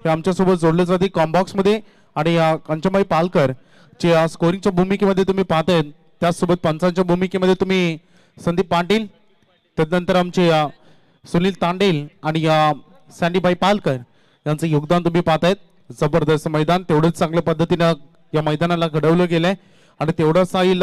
हे आमच्यासोबत जोडले जाते कॉम्बॉक्स मध्ये आणि कंचनबाई पालकर जे स्कोरिंगच्या भूमिकेमध्ये तुम्ही पाहताय, त्याचसोबत पंचांच्या भूमिकेमध्ये तुम्ही संदीप पाटील, त्यानंतर आमचे सुनील तांडेल आणि सँडीबाई पालकर यांचं योगदान तुम्ही पाहतायत. जबरदस्त मैदान, तेवढंच चांगल्या पद्धतीनं या मैदानाला घडवलं गेलंय आणि तेवढं स्टाईल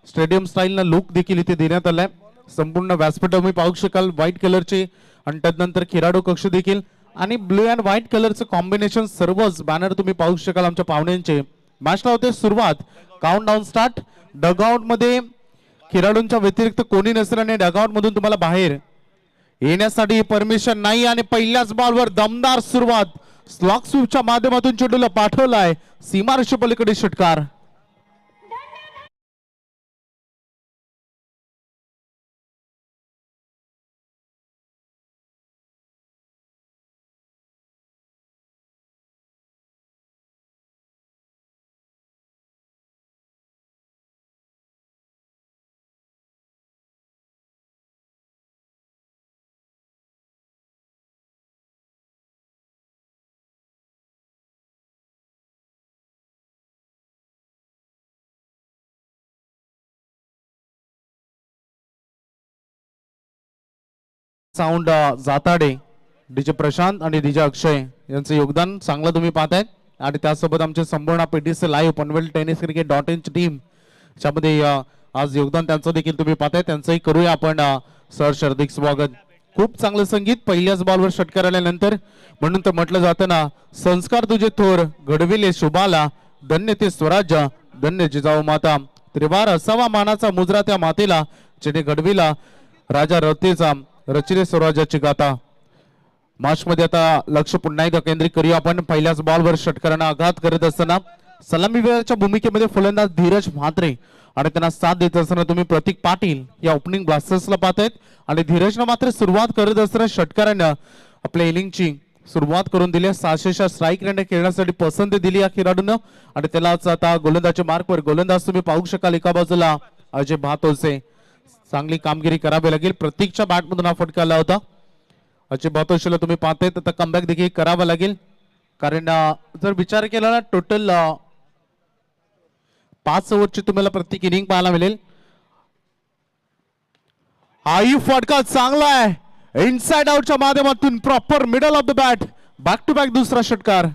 स्टेडियम स्टाईलनं लुक देखील इथे देण्यात आलाय. संपूर्ण व्यासपीठ तुम्ही पाहू शकाल व्हाईट कलरचे आणि त्यानंतर खेळाडू कक्ष देखील आणि ब्लू अँड व्हाईट कलरचं कॉम्बिनेशन, सर्वच बॅनर तुम्ही पाहू शकाल आमच्या पाहुण्यांचे. मॅचला होते सुरुवात. Count down start. डगआउट मध्ये खेळाडूंच्या व्यतिरिक्त कोणी नसेल आणि डगआउट मधून तुम्हाला बाहेर येण्यासाठी परमिशन नाही आणि पहिल्याच बॉलवर दमदार सुरुवात. स्लॉक स्वीपच्या माध्यमातून चेंडूला पाठवलाय सीमारेषे पलीकडे षटकार. साऊंड जाताडे, डीजे प्रशांत आणि डीजे अक्षय यांचं योगदान चांगलं तुम्ही पाहताय. आणि त्यासोबत आमचे संपूर्ण PTC live Panvel tennis cricket .in team त्यामध्ये आज योगदान त्यांचं देखील तुम्ही पाहताय. त्यांचंही करूया आपण सहर्ष हार्दिक स्वागत. खूप चांगलं संगीत पहिल्याच बॉलवर षटकार आल्यानंतर, म्हणून तर म्हटलं जातं ना, संस्कार तुझे थोर घडविले शुभाला, धन्य ते स्वराज्य धन्य जिजाऊ माता, त्रिवार असावा मानाचा मुजरा त्या मातेला, जिने घडविला राजा रतेचा रचिले स्वराज्याची गाथा. मॅच मध्ये आता लक्ष पुन्हा एकदा केंद्रित करूया आपण. पहिल्याच बॉलवर षटकारांना आघात करत असताना सलामीवीराच्या भूमिकेमध्ये फलंदाज धीरज म्हात्रे आणि त्यांना साथ देत असताना तुम्ही प्रतीक पाटील या ओपनिंग ब्लास्टर्सला पाहतायत. आणि धीरजनं मात्र सुरुवात करत असताना षटकारांना आपल्या इनिंगची सुरुवात करून दिली. 600च्या स्ट्राईक रेटने खेळण्यासाठी पसंती दिली या खेळाडूंना आणि त्यालाच आता गोलंदाजच्या मार्कवर गोलंदाज तुम्ही पाहू शकाल. एका बाजूला अजय भातोसे, चांगली कामगिरी करावी लागेल. प्रतीकच्या बॅटमधून हा फटका आला होता. अजय भातोसेला तुम्ही पाहताय तर कमबॅक देखील करावा लागेल, कारण जर विचार केला ना टोटल 5 ओव्हरची तुम्हाला प्रत्येक इनिंग पाहायला मिळेल. हाही फटका चांगला आहे इनसाइड आउटच्या माध्यमातून, proper middle of the bat, back to back दुसरा षटकार.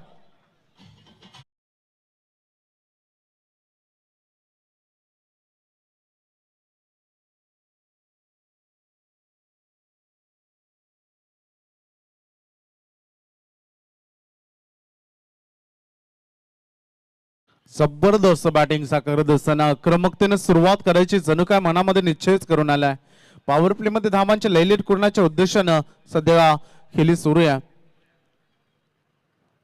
जबरदस्त बॅटिंगचा करत असताना आक्रमकतेने सुरुवात करायची जणू काय मनामध्ये निश्चयच करून आलाय. पॉवर प्ले मध्ये धावांच्या लयलेट करण्याच्या उद्देशानं सध्या खेळी सुरू आहे.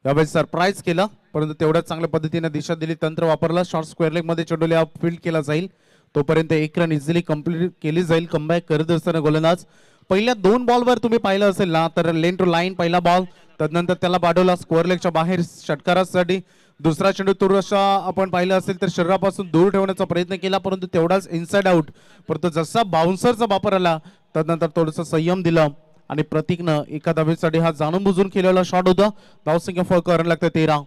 यावेळी सरप्राईज केलं, परंतु तेवढ्याच चांगल्या पद्धतीने दिशा दिली, तंत्र वापरला. शॉर्ट स्क्वेअर लेग मध्ये चेंडूला फील्ड केला जाईल, तोपर्यंत 1 रन इझिली कंप्लीट केली जाईल. कमबॅक करत असताना गोलंदाज पहिल्या 2 बॉलवर तुम्ही पाहिलं असेल ना, तर लेन टू लाईन पहिला बॉल, त्यानंतर त्याला पाठवला स्क्वेअर लेगच्या बाहेर षटकारासाठी. दुसरा चेंडू तुरशा आपण पाहिलं असेल तर शरीरापासून दूर ठेवण्याचा प्रयत्न केला, परंतु तेवढाच इनसाइड आउट. परंतु जसा बाउन्सरचा वापर आला त्यानंतर थोडंसं संयम दिलं आणि प्रतीकनं एका धावेसाठी हा जाणून बुजून केलेला शॉट होता. धावसंख्या फरक करायला लागते 13.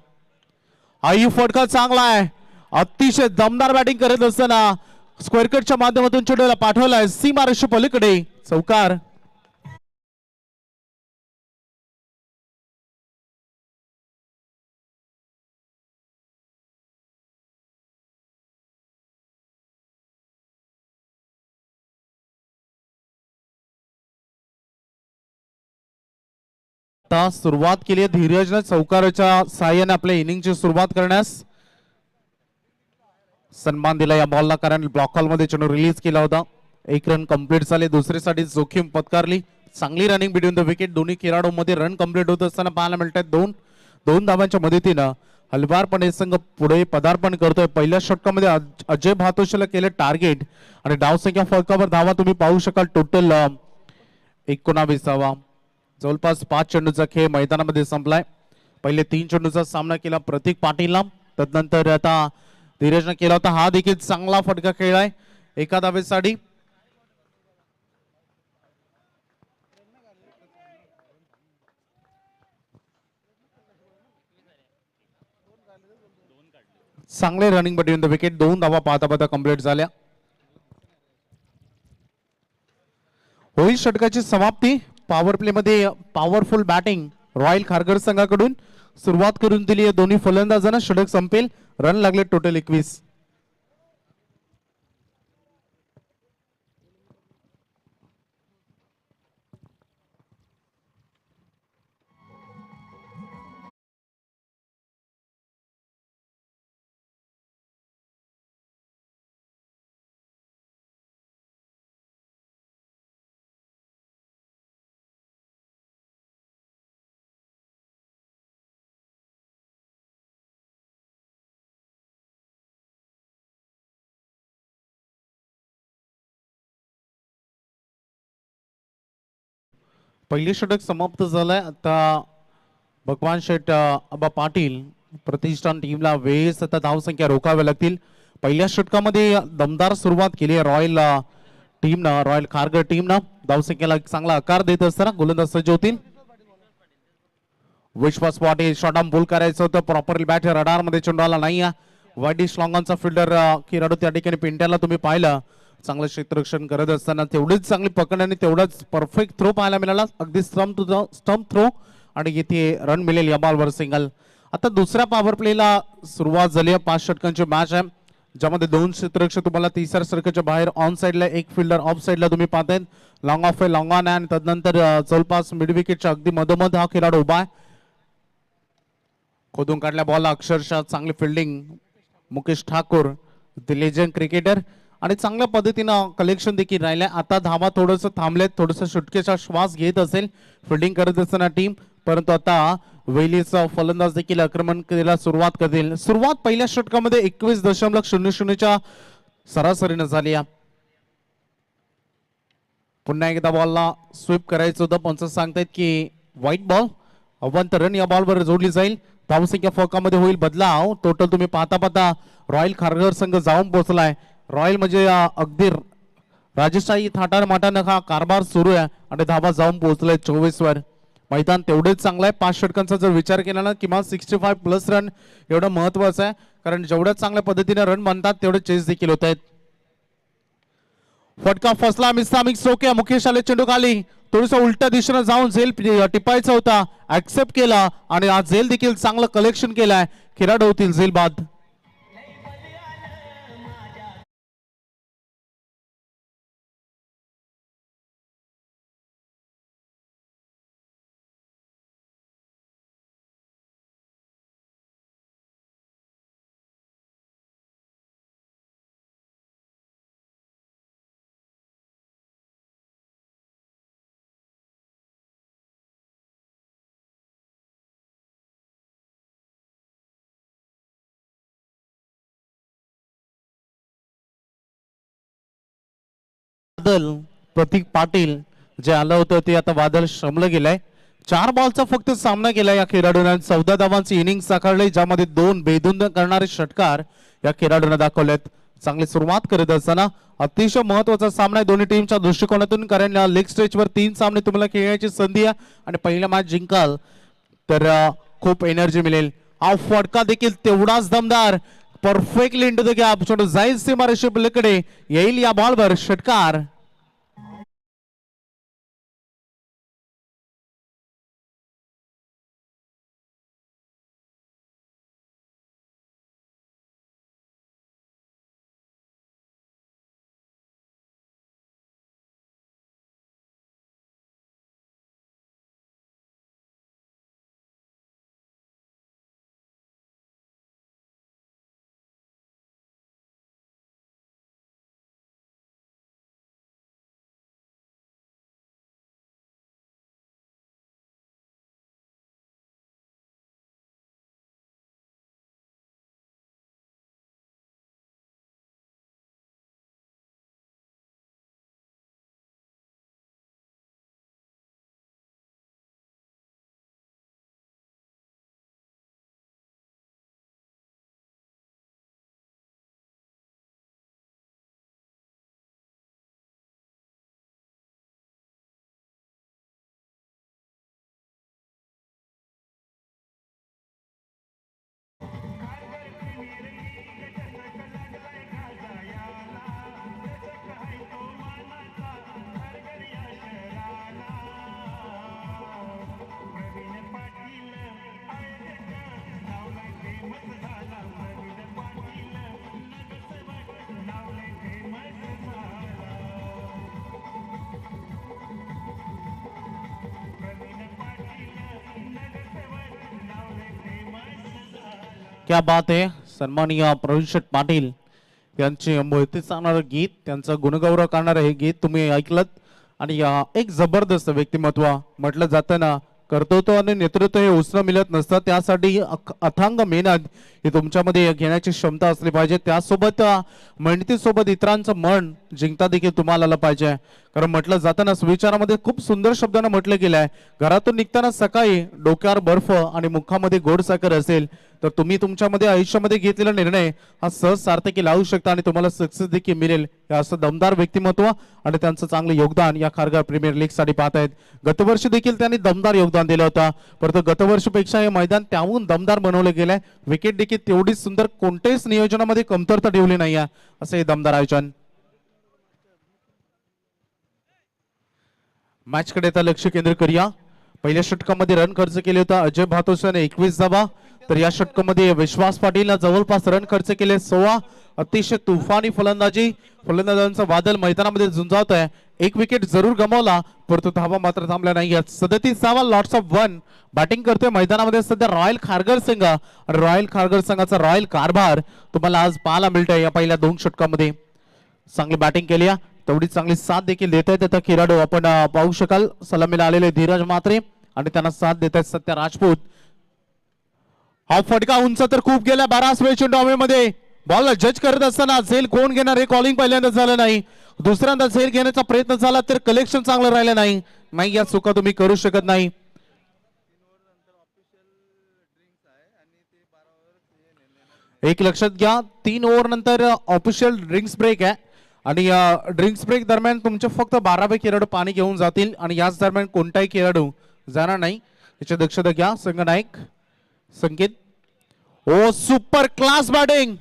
हाही फटका चांगला आहे, अतिशय दमदार बॅटिंग करत असताना स्क्वेअर कटच्या माध्यमातून चेंडूला पाठवलाय सीमारेषे पलीकडे चौकार. आता सुरुवात केली आहे धीरजने चौकाराच्या साहाय्याने आपल्या इनिंगची सुरुवात करण्यास. सन्मान दिला या बॉलला, कारण ब्लॉक हॉल मध्ये चेंडू रिलीज केला होता. 1 रन कंप्लीट झाले. दुसरीसाठी जोखीम पत्कारली. चांगली रनिंग बिटवीन द विकेट. दोन्ही खेळाडूंमध्ये रन कंप्लीट होत असताना पाहायला मिळतात. दोन धावांच्या मदतीनं हलवारपणे संघ पुढे पदार्पण करतोय. पहिल्या षटकामध्ये अजय भातोशीला केले टार्गेट आणि धावसंख्या फलकावर धावा तुम्ही पाहू शकाल. टोटल 19. जवळपास 5 चेंडूचा खेळ मैदानामध्ये संपलाय. पहिले 3 चेंडूचा सामना केला प्रतीक पाटीलला, त्यानंतर आता धीरजने केला होता. हा देखील चांगला फटका खेळलाय एका धावेसाठी. चांगले रनिंग बिटवीन द विकेट, 2 धावा पाहता पाहता कंप्लीट झाल्या. होईल षटकाची समाप्ती. पॉवर प्ले मध्ये पॉवरफुल बॅटिंग रॉयल खारघर संघाकडून सुरुवात करून दिली आहे दोन्ही फलंदाजांना. षटक संपेल, रन लागले टोटल 21. पहिली षटक समाप्त झालंय. आता भगवान शेठ आबा पाटील प्रतिष्ठान टीमला वेळेस आता धावसंख्या रोखाव्या लागतील. पहिल्या षटकामध्ये दमदार सुरुवात केली आहे रॉयल टीमनं, रॉयल खारघर टीमनं. धावसंख्येला चांगला आकार देत असताना गोलंदाज सज्ज होतील. विश्वास पाटील शॉर्ट आर्म बोल करायचं होतं, प्रॉपरली बॅट रडार मध्ये चेंडू आला नाही. वाईडिश लॉंगॉनचा फिल्डर खेळाडू त्या ठिकाणी पिंट्याला तुम्ही पाहिलं चांगलं क्षेत्ररक्षण करत असताना तेवढीच चांगली पकड आणि तेवढाच परफेक्ट थ्रो पाहायला मिळाला, अगदी स्टंप थ्रो, आणि इथे रन मिळेल या बॉलवर सिंगल. आता दुसऱ्या पॉवर प्लेला सुरुवात झाली आहे. 5 षटकांची मॅच आहे ज्यामध्ये 2 क्षेत्ररक्षक तुम्हाला तिसऱ्या सर्कलच्या बाहेर ऑन साइडला, एक फिल्डर ऑफ साइडला तुम्ही पाहताय. लॉंग ऑफ आहे, लॉंग ऑन आहे, आणि तदनंतर जवळपास मिड विकेटच्या अगदी मधोमध हा खेळाडू उभा आहे. खोदून काढल्या बॉलला अक्षरशः चांगली fielding Mukesh Thakur, the legend cricketer, आणि चांगल्या पद्धतीनं कलेक्शन देखील राहिलंय. आता धावा थोडंसं थांबलेत, थोडंसं सुटकेचा श्वास घेत असेल फिल्डिंग करत असताना टीम, परंतु आता वेलीचा फलंदाज देखील आक्रमण करायला सुरुवात करतील. सुरुवात पहिल्या षटकामध्ये 21.00 सरासरीनं झाली. पुन्हा एकदा बॉलला स्वीप करायचं होतं, पंच सांगतायत की व्हाईट बॉल, अवंत रन या बॉलवर जोडली जाईल. धावसंख्या फौकामध्ये होईल बदलाव. टोटल तुम्ही पाहता पाहता रॉयल खारघर संघ जाऊन पोहोचलाय. रॉयल म्हणजे अगदी राजशाही थाटार माटानं हा कारभार सुरू आहे आणि धावा जाऊन पोहोचलाय 24 वर. मैदान तेवढेच चांगलं आहे. 5 षटकांचा जर विचार केला ना, किमान 65+ रन एवढं महत्वाचं आहे, कारण जेवढ्या चांगल्या पद्धतीने रन बनतात तेवढे चेस देखील होत आहेत. फटका फसला, मिसामिक सोक्या, मुकेश आले चेंडू खाली, थोडस उलट्या दिशेने जाऊन झेल टिपायचा होता, ऍक्सेप्ट केला आणि आज झेल देखील चांगलं कलेक्शन केलाय. खेळाडू होतील झेल बाद. बादल प्रतीक पाटील जे आलं होतं ते आता बादल श्रमलं गेलाय. 4 बॉलचा फक्त सामना केला या खेळाडूने. 14 धावांची इनिंग साकारली, ज्यामध्ये 2 बेधुंद करणारे षटकार या खेळाडूने दाखवलेत. चांगली सुरुवात करत असताना अतिशय महत्वाचा सामना आहे दोन्ही टीमच्या दृष्टिकोनातून, कारण लेग स्ट्रेचवर 3 सामने तुम्हाला खेळण्याची संधी आहे आणि पहिला मॅच जिंकाल तर खूप एनर्जी मिळेल. हा फटका देखील तेवढाच दमदार, परफेक्टली इंटू द गॅप, जाईल सीमारेषे पलीकडे, येईल या बॉलवर षटकार. क्या बात आहे. सन्माननीय प्रवीण शेठ पाटील यांचे मोहिते सांगणारं गीत, त्यांचं गुणगौरव करणारं हे गीत तुम्ही ऐकलत. आणि एक जबरदस्त व्यक्तिमत्व म्हटलं जातं ना, कर्तृत्व आणि नेतृत्व हे उसणं मिळत नसतं. त्यासाठी अथांग मेहनत ही तुमच्यामध्ये घेण्याची क्षमता असली पाहिजे. त्यासोबत मेहनतीसोबत इतरांचं मन जिंकता देखील तुम्हाला आलं पाहिजे. कारण म्हटलं जाताना सुविचारामध्ये खूप सुंदर शब्दानं म्हटलं गेलं आहे, घरातून निघताना सकाळी डोक्यावर बर्फ आणि मुखामध्ये गोड साखर असेल तर तुम्ही तुमच्यामध्ये आयुष्यामध्ये घेतलेला निर्णय हा सहज सार्थकी लावू शकता आणि तुम्हाला सक्सेस देखील मिळेल. हे असं दमदार व्यक्तिमत्व आणि त्यांचं चांगलं योगदान या खारघर प्रीमियर लीग साठी पाहत आहेत. गतवर्षी देखील त्यांनी दमदार योगदान दिलं होतं, परंतु गतवर्षीपेक्षा हे मैदान त्याहून दमदार बनवलं गेलंय. विकेट देखील तेवढीच सुंदर, कोणत्याच नियोजनामध्ये कमतरता ठेवली नाही आहे असं हे दमदार आयोजन. मॅच कडे आता लक्ष केंद्रित करूया. पहिल्या षटकामध्ये रन खर्च केले होता अजय भातोसने 21 धावा, तर या षटकामध्ये विश्वास पाटीलला जवळपास रन खर्च केले 16. अतिशय तुफानी फलंदाजांचं वादळ मैदानामध्ये झुंजावत आहे. एक विकेट जरूर गमावला, परंतु धावा मात्र थांबल्या नाही. 37 धावा, लॉट्स ऑफ वन. बॅटिंग करतोय मैदानामध्ये सध्या रॉयल खारघर संघ. रॉयल खारघर संघाचा रॉयल कारभार तुम्हाला आज पाहायला मिळतोय. या पहिल्या 2 षटकामध्ये चांगली बॅटिंग केली, तेवढी चांगली साथ देखील देत आहेत आता खेळाडू. आपण पाहू शकाल सलामीला आलेले धीरज म्हात्रे आणि त्यांना साथ देत आहेत सत्या राजपूत. हा फटका उंच तर खूप गेला. 12 चेंडू हवेमध्ये. बॉल जज करत असताना झेल कोण घेणार हे कॉलिंग पहिल्यांदा झालं नाही. दुसऱ्यांदा झेल घेण्याचा प्रयत्न झाला तर कलेक्शन चांगलं राहिलं नाही. या चुका तुम्ही करू शकत नाही. एक लक्षात घ्या, 3 ओव्हर नंतर ऑफिशियल ड्रिंक्स ब्रेक आहे आणि ड्रिंक्स ब्रेक दरम्यान तुमचे फक्त 12 खेळाडू पाणी घेऊन जातील आणि याच दरम्यान कोणताही खेळाडू जाणार नाही. याची दक्षता घ्या. संघनायक संकेत. ओ सुपर क्लास बॅटिंग.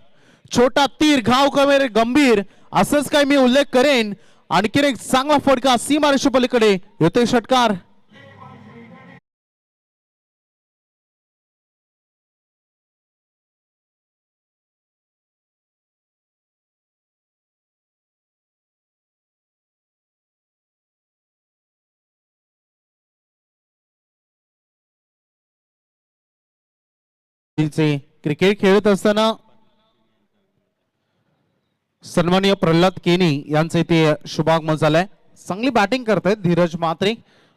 छोटा तीर घाव कमेरे गंभीर, असंच काही मी उल्लेख करेन. आणखीन एक चांगला फटका सीमारेषे पलीकडे येतोय षटकार. क्रिकेट खेळत असताना सन्माननीय प्रल्हाद केनी यांचे ते शुभागमन झालंय. चांगली बॅटिंग करतायत धीरज म्हात्रे.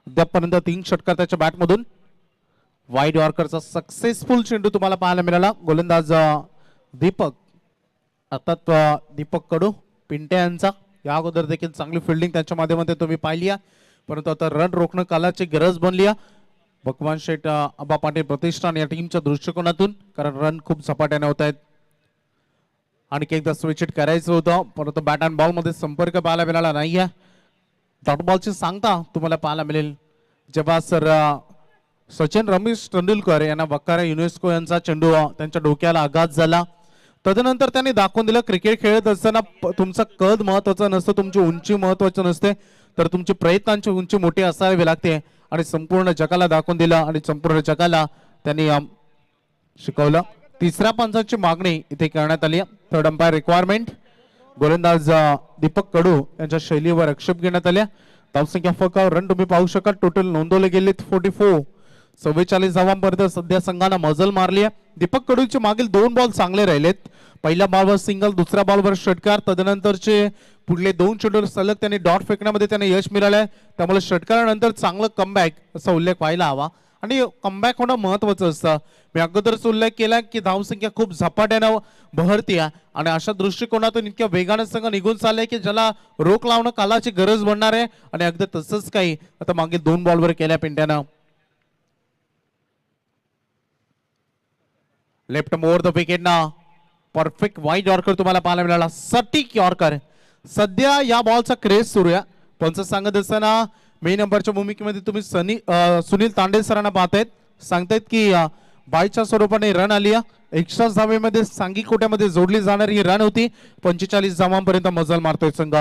अद्यापपर्यंत 3 षटकार त्याच्या बॅटमधून. वाईड यॉर्करचा सक्सेसफुल चेंडू तुम्हाला पाहायला मिळाला. गोलंदाज दीपक, अर्थात दीपक कडू पिंटे यांचा. या अगोदर देखील चांगली फिल्डिंग त्यांच्या माध्यमातून तुम्ही पाहिली, परंतु आता रन रोखणं कालाची गरज बनली. भगवान शेठ आबा पाटील प्रतिष्ठान या टीमच्या दृष्टिकोनातून, कारण रन खूप झपाट्याने होत आहेत. आणखी एकदा स्विच इट करायचं होतं, परंतु बॅट अँड बॉल मध्ये संपर्क पाहायला मिळाला नाहीये. डॉट बॉलची सांगता तुम्हाला पाहायला मिळेल जेव्हा सचिन रमेश तेंडुलकर यांना वकारा युनेस्को यांचा चेंडू त्यांच्या डोक्याला आघात झाला. तदनंतर त्यांनी दाखवून दिलं क्रिकेट खेळत असताना तुमचं कद महत्वाचं नसतं, तुमची उंची महत्वाची नसते, तर तुमची प्रयत्नांची उंची मोठी असावी लागते. आणि संपूर्ण जगाला दाखवून दिलं आणि संपूर्ण जगाला त्यांनी शिकवलं. तिसऱ्या पंचाची मागणी इथे करण्यात आली. Third umpire requirement. गोलंदाज दीपक कडू यांच्या शैलीवर आक्षेप घेण्यात आल्या. धावसंख्या फक्त रन तुम्ही पाहू शकाल टोटल नोंदवले गेले 44. 44 धावांपर्यंत सध्या संघानं मजल मारली आहे. दीपक कडूचे मागील 2 बॉल चांगले राहिलेत. पहिल्या बॉलवर सिंगल, दुसऱ्या बॉलवर षटकार. तदनंतरचे पुढले 2 चेंडूवर सलग त्यांनी डॉट फेकण्यामध्ये त्यांना यश मिळालंय. त्यामुळे षटकारानंतर चांगलं कमबॅक असा उल्लेख व्हायला हवा आणि कमबॅक होणं महत्वाचं असतं. मी अगोदरच उल्लेख केला की धावसंख्या खूप झपाट्यानं बहरते आणि अशा दृष्टिकोनातून इतक्या वेगाने संघ निघून चाललाय की ज्याला रोख लावणं कालाची गरज बनणार आहे. आणि अगदी तसंच काही आता मागील 2 बॉलवर केल्या पिंट्यानं. लेफ्ट ओव्हर द विकेट ना परफेक्ट वाईड यॉर्कर तुम्हाला पाहायला मिळाला. सटीक यॉर्कर. सध्या या बॉलचा क्रेज सुरू आहे. पंच सांगत असताना मेन नंबरच्या भूमिकेमध्ये तुम्ही सुनील तांडे सरांना पाहतायत. सांगतायत की बायच्या स्वरूपाने रन आली. एक्स्ट्रा धावेमध्ये सांघिक कोट्यामध्ये जोडली जाणारी ही रन होती. 45 धावांपर्यंत मजल मारतोय संघ.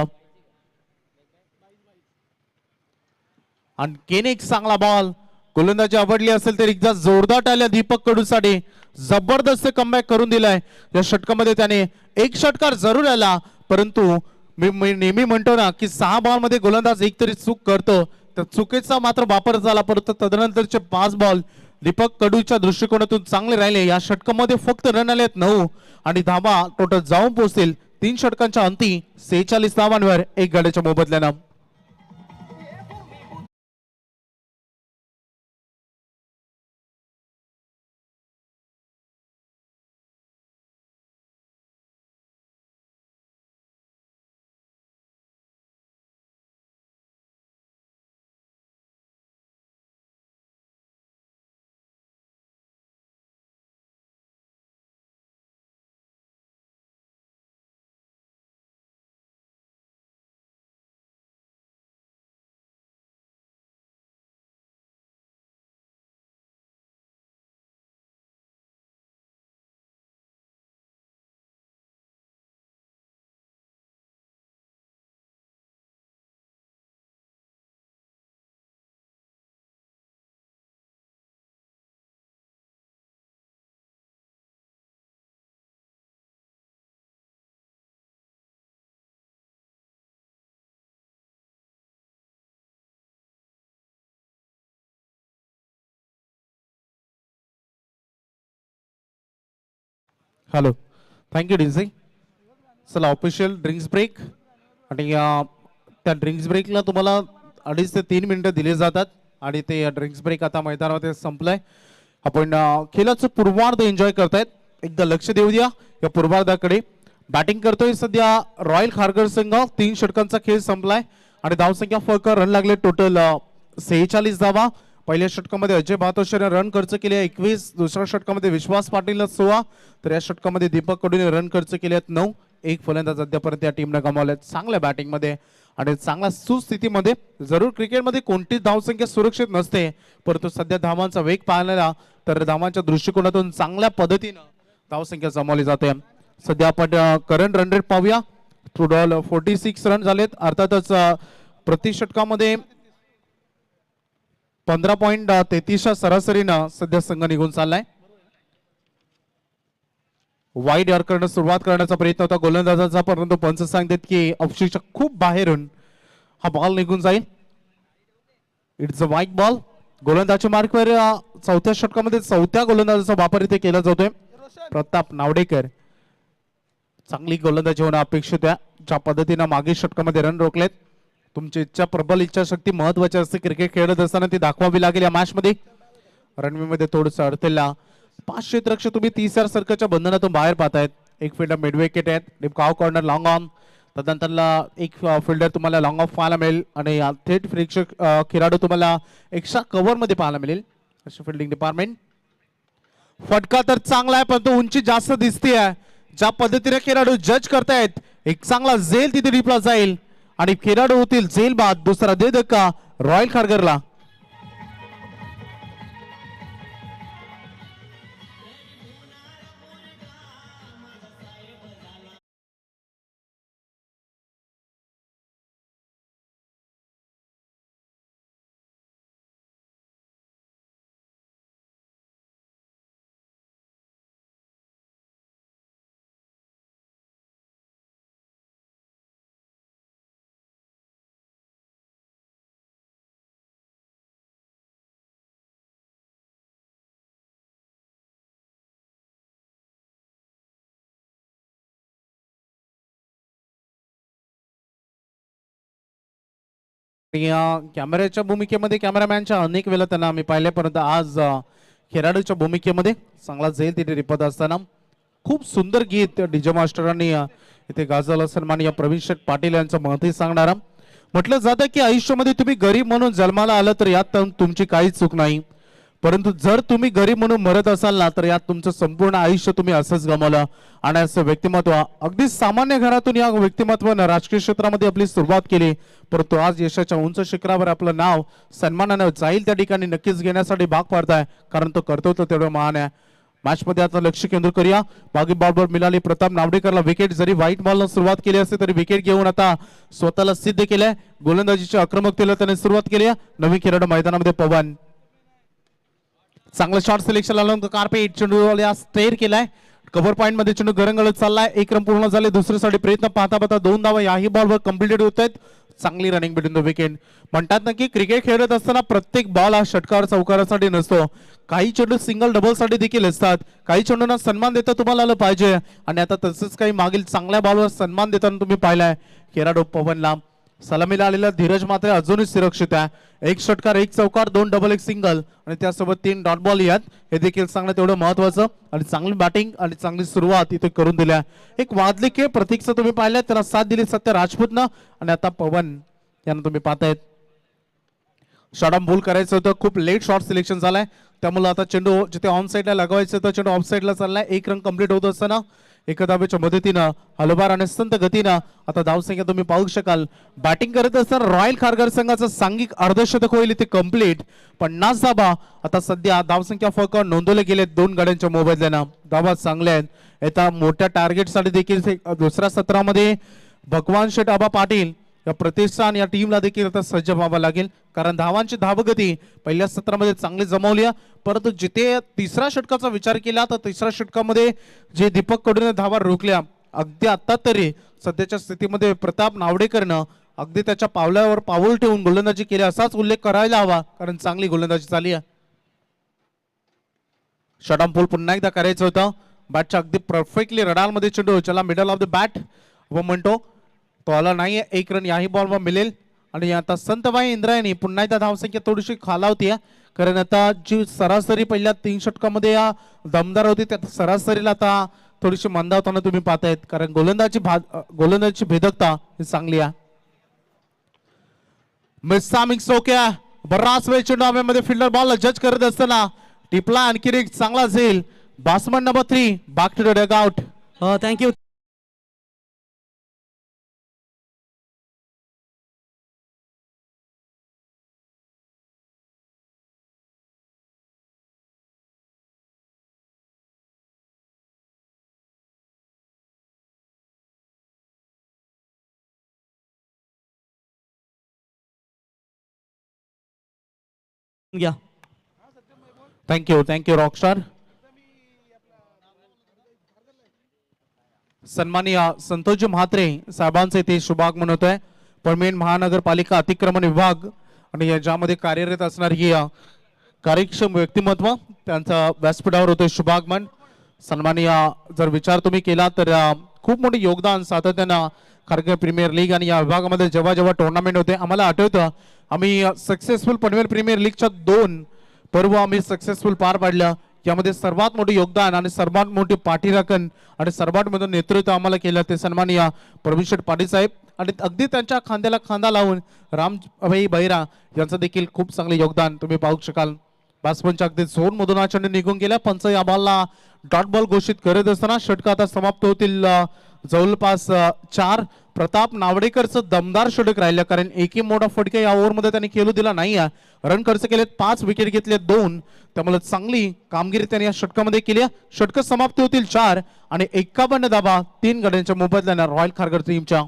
आणखीन एक चांगला बॉल. गोलंदाजी आवडली असेल तर एकदा जोरदार टाळ्या दीपक कडूसाठी. जबरदस्त कमबॅक करून दिलाय. या षटकामध्ये त्याने एक षटकार जरूर आला, परंतु मी नेहमी म्हणतो ना की 6 बॉल मध्ये गोलंदाज एक तरी चूक करतो, तर चुकीचा मात्र वापर झाला. परंतु तदनंतरचे 5 बॉल दीपक कडूच्या दृष्टिकोनातून चांगले राहिले. या षटकामध्ये फक्त रन आलेत 9 आणि धावा टोटल जाऊन पोहोचतील 3 षटकांच्या अंती 46 धावांवर 1 गड्याच्या मोबदल्यानं. Hello, thank you DJ. चला ऑफिशियल ड्रिंक्स ब्रेक आणि त्या ड्रिंक्स ब्रेकला तुम्हाला 2.5 ते 3 मिनिटं दिले जातात आणि ते ड्रिंक्स ब्रेक आता मैदानामध्ये संपलाय. आपण खेळाचं पूर्वार्ध एन्जॉय करतायत. एकदा लक्ष देऊ द्या या पूर्वार्धाकडे. बॅटिंग करतोय सध्या रॉयल खारघर संघ. 3 षटकांचा खेळ संपलाय आणि धावसंख्या फक्त रन लागले टोटल 46 धावा. पहिल्या षटकामध्ये अजय भातोशेने रन खर्च केले 21. दुसऱ्या षटकामध्ये विश्वास पाटीलने 16 तर या षटकामध्ये दीपक कडूने रन खर्च केले आहेत 9. एक फलंदाज अद्यापर्यंत या टीमने गमावले. चांगल्या बॅटिंग मध्ये आणि चांगल्या सुस्थितीमध्ये. जरूर क्रिकेटमध्ये कोणतीच धावसंख्या सुरक्षित नसते, परंतु सध्या धावांचा वेग पाहिला तर धावांच्या दृष्टिकोनातून चांगल्या पद्धतीने धावसंख्या जमवली जाते. सध्या आपण करंट रन रेट पाहूया. टोटल 46 रन झालेत. अर्थातच प्रति षटकामध्ये 15.33 सरासरीनं सध्या संघ निघून चाललाय. वाईड यॉर्करनं सुरुवात करण्याचा प्रयत्न होता गोलंदाजाचा, परंतु पंच सांगतात की अक्षरशः खूप बाहेरून हा बॉल निघून जाईल. It's a wide ball. गोलंदाजच्या मार्कवर चौथ्या षटकामध्ये चौथ्या गोलंदाजाचा वापर इथे केला जातोय. प्रताप नावडेकर चांगली गोलंदाजी होणं अपेक्षित आहे. ज्या पद्धतीने मागील षटकामध्ये रन रोखलेत. तुमची इच्छा, प्रबल इच्छाशक्ती महत्वाची असते क्रिकेट खेळत असताना, ती दाखवावी लागेल या मॅच मध्ये. रणवी मध्ये थोडंसं अडथळा. 5 क्षेत्ररक्षक तुम्ही 30 सर्कलच्या बंधनातून बाहेर पाहतायत. एक फिल्डर मिड विकेट आहेत. डिपकाव कॉर्नर लॉंग ऑन. तदनंतरला एक फिल्डर तुम्हाला लॉंग ऑफ पाहायला मिळेल आणि थेट प्रेक्षक खेळाडू तुम्हाला एक्स्ट्रा कव्हर मध्ये पाहायला मिळेल. अशी फिल्डिंग डिपार्टमेंट. फटका तर चांगला आहे, पण तो उंची जास्त दिसते. ज्या पद्धतीने खेळाडू जज करतायत, एक चांगला झेल तिथे डिपला जाईल आणि खेळाडू होतील झेल बाद. दुसरा दे धक्का रॉयल खारघरला. कॅमेऱ्याच्या भूमिकेमध्ये कॅमेरामॅनच्या अनेक वेळा त्यांना आम्ही पाहिले, परंतु आज खेळाडूच्या भूमिकेमध्ये चांगला झेल तिथे रिपत असताना खूप सुंदर गीत डीजे मास्टरांनी इथे गाजवलं. सन्माननीय प्रवीण शेठ पाटील यांचं महत्त्व सांगणारा. म्हटलं जातं की आयुष्यामध्ये तुम्ही गरीब म्हणून जन्माला आलं तर यात तुमची काहीच चूक नाही, परंतु जर तुम्ही गरीब म्हणून मरत असाल ना तर यात तुमचं संपूर्ण आयुष्य तुम्ही असंच गमावलं. आणि असं व्यक्तिमत्व अगदी सामान्य घरातून या व्यक्तिमत्वानं राजकीय क्षेत्रामध्ये आपली सुरुवात केली, परंतु आज यशाच्या उंच शिखरावर आपलं नाव सन्मानानं जाईल त्या ठिकाणी नक्कीच घेण्यासाठी भाग पाडताय, कारण तो कर्तव्य तेवढं महान आहे. मॅच मध्ये आता लक्ष केंद्रित करूया. मागे बॉलवर मिळाली प्रताप नावडेकरला विकेट. जरी व्हाईट बॉलनं सुरुवात केली असते तरी विकेट घेऊन आता स्वतःला सिद्ध केलंय. गोलंदाजीच्या आक्रमकतेला त्याने सुरुवात केली. नवीन खेळाडू मैदानामध्ये पवन. चांगलं शॉट सिलेक्शन आलं. कार्पेट चेंडू स्टेअर केलाय. कव्हर पॉईंट मध्ये चेंडू गरंगळत चाललाय. एक रन पूर्ण झाले. दुसऱ्यासाठी प्रयत्न पाहता पाहता 2 धावा याही बॉलवर कम्प्लीटेड होत आहेत. चांगली रनिंग बिटवीन द विकेट. म्हणतात ना की क्रिकेट खेळत असताना प्रत्येक बॉल हा षटकार चौकारासाठी नसतो. काही चेंडू सिंगल डबल साठी देखील असतात. काही चेंडूंना सन्मान देता तुम्हाला आलं पाहिजे आणि आता तसंच काही मागील चांगल्या बॉलवर सन्मान देताना तुम्ही पाहिलाय. खेळाडू पवनला सलामीला आलेला धीरज मात्र अजूनही सुरक्षित आहे. एक षटकार, एक चौकार, 2 डबल, एक सिंगल आणि त्यासोबत 3 डॉट बॉल यात. हे देखील सांगणं तेवढं महत्वाचं आणि चांगली बॅटिंग आणि चांगली सुरुवात इथे करून दिल्या. एक वादली के प्रतीक्षा तुम्ही पाहिल्या, त्याला साथ दिली सत्य राजपूतनं आणि आता पवन यांना तुम्ही पाहतायत. शॉर्ट बॉल करायचं होतं, खूप लेट शॉर्ट सिलेक्शन झालाय, त्यामुळे आता चेंडू जिथे ऑन साईडला लगावायचं होतं चेंडू ऑफ साईडला चाललाय. एक रन कंप्लीट होत असताना एका धावेच्या मदतीनं हलबार आणि संत गतीनं आता धावसंख्या तुम्ही पाहू शकाल. बॅटिंग करत असताना रॉयल खारघर संघाचं सांघिक अर्धशतक होईल इथे कंप्लीट. 50 धाबा आता सध्या धावसंख्या फरक नोंदवले गेले 2 गाड्यांच्या मोबदल्यानं. धाबा चांगल्या आहेत. आता मोठ्या टार्गेटसाठी देखील दुसऱ्या सत्रामध्ये भगवान शेठ आबा पाटील या प्रतिष्ठान या टीमला देखील आता सज्ज व्हावं लागेल, कारण धावांची धावगती पहिल्या सत्रामध्ये चांगली जमवली. परंतु जिथे तिसऱ्या षटकाचा विचार केला तर तिसऱ्या षटकामध्ये जे दीपक कडून धावा रोखल्या, अगदी आता तरी सध्याच्या स्थितीमध्ये प्रताप नावडेकरनं अगदी त्याच्या पावलावर पाऊल ठेवून गोलंदाजी केली असाच उल्लेख करायला हवा, कारण चांगली गोलंदाजी झाली आहे. शॉर्ट पूल पुन्हा एकदा करायचं होतं. बॅटच्या अगदी परफेक्टली रडारमध्ये चेंडू चला मिडल ऑफ द बॅट व म्हणतो तो आला नाहीये. 1 रन याही बॉलवर मिळेल आणि आता संतबाई इंद्रायणी पुन्हा एकदा धावसंख्या थोडीशी खालावती, कारण आता जी सरासरी पहिल्या 3 षटकामध्ये या दमदार होती त्या सरासरीला आता थोडीशी मंदावताना तुम्ही पाहतायत, कारण गोलंदाजी भेदकता ही चांगली आहे. मिक्स ओके, बराच वेळ चेंडू हवेमध्ये फिल्डर बॉल जज करत असताना टिपला आणखी एक चांगला झेल. Batsman number 3 back to the dugout. Thank you. घ्या. Thank you rockstar. सन्माननीय संतोषजी म्हात्रे साहेबांचे ते शुभागमन होत आहे. पनवेल महानगरपालिका अतिक्रमण विभाग आणि ज्यामध्ये कार्यरत असणारी कार्यक्षम व्यक्तिमत्व त्यांचा व्यासपीठावर होते शुभागमन. सन्माननीय जर विचार तुम्ही केला तर खूप मोठे योगदान सातत्यानं खारघर प्रीमियर लीग आणि या विभागामध्ये जेव्हा जेव्हा टुर्नामेंट होते आम्हाला आठवतं, आम्ही सक्सेसफुल पनवेल प्रीमियर लीगच्या 2 पर्व आम्ही सक्सेसफुल पार पाडल्या. यामध्ये सर्वात मोठे योगदान आणि सर्वात मोठी पाठीराखण आणि सर्वात मोठं नेतृत्व आम्हाला केलं ते सन्माननीय प्रवीण पाटील साहेब आणि अगदी त्यांच्या खांद्याला खांदा लावून रामभाई बहिरा यांचं देखील खूप चांगले योगदान तुम्ही पाहू शकाल. बॅट्समनच्या अगदी झोन मधून हा चेंडू निघून गेला. पंच या बॉलला डॉट बॉल घोषित करत असताना षटक आता समाप्त होतील. जवळपास 4 प्रताप नावडेकरचं दमदार षटक राहिलं, कारण एकही मोठा फटका या ओव्हरमध्ये त्यांनी खेळू दिला नाही. रन खर्च केलेत, 5 विकेट घेतले 2, त्यामुळे चांगली कामगिरी त्यांनी या षटकामध्ये केली. षटक समाप्त होतील 4 आणि 51 धावा 3 गड्यांच्या मोबदल्याने रॉयल खारघर टीमच्या.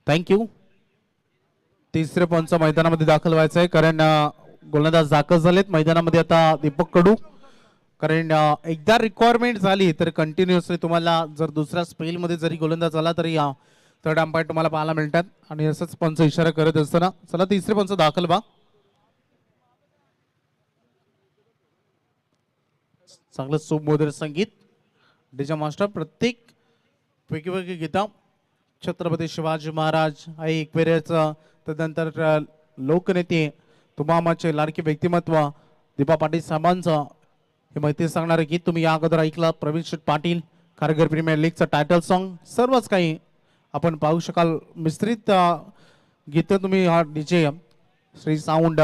थँक्यू. तिसरे पंच मैदानामध्ये दाखल व्हायचं आहे, कारण गोलंदाज दाखल झालेत मैदानामध्ये आता दीपक कडू. कारण एकदा रिक्वायरमेंट झाली तर कंटिन्युअसली तुम्हाला जर दुसऱ्या स्पेलमध्ये जरी गोलंदाज झाला तरी थर्ड अंपायर तुम्हाला पाहायला मिळतात आणि असंच पंच इशारा करत असताना चला तिसरे पंच दाखल बा. चांगलं सुमधुर संगीत डीजे मास्टर प्रत्येक वेगवेगळी गीता छत्रपती शिवाजी महाराज आई एकवेळेचं, तदनंतर लोकनेते तुमामाचे लाडके व्यक्तिमत्व दीपा पाटील साहेबांचं हे माहिती सांगणारे गीत तुम्ही या अगोदर ऐकलं. प्रवीण पाटील खारघर प्रीमियर लीगचं टायटल सॉन्ग सर्वच काही आपण पाहू शकाल. मिश्रित गीत तुम्ही हा DJ Shri sound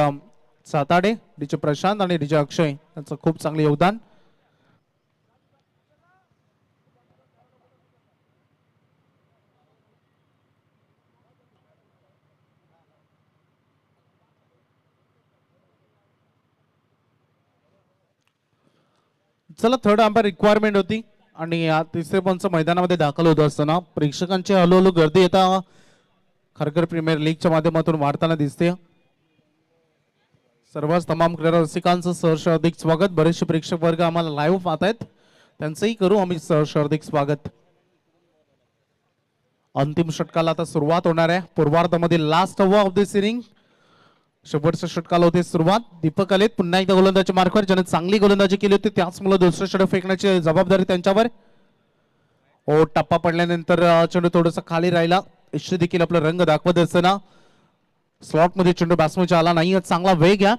Satade, DJ Prashant आणि डीजे अक्षय यांचं खूप चांगले योगदान. चला थर्ड अंपायर रिक्वायरमेंट होती आणि तिसरे पंच मैदानामध्ये दाखल होत असताना प्रेक्षकांची हळूहळू गर्दी येता खारघर प्रीमियर लीगच्या माध्यमातून वाढताना दिसते. सर्वच तमाम क्रीडा रसिकांचं सहर्ष हार्दिक स्वागत. बरेचसे प्रेक्षक वर्ग आम्हाला लाईव्ह पाहतायत, त्यांचंही करू आम्ही सहर्ष हार्दिक स्वागत. अंतिम षटकाला आता सुरुवात होणार आहे. पूर्वार्धामध्ये last over of this inning. शेवटच्या षटकाला होते सुरुवात. दीपक आलेत पुन्हा एकदा गोलंदाजी मार्कवर, ज्याने चांगली गोलंदाजी केली होती त्याच मुळे दुसरं षटक फेकण्याची जबाबदारी त्यांच्यावर. ओ टप्पा पडल्यानंतर चेंडू थोडंसं खाली राहिला. इष्ट देखील आपला रंग दाखवत असताना स्लॉट मध्ये चेंडू बॅट्समनचा आला नाही. चांगला वेग आहे,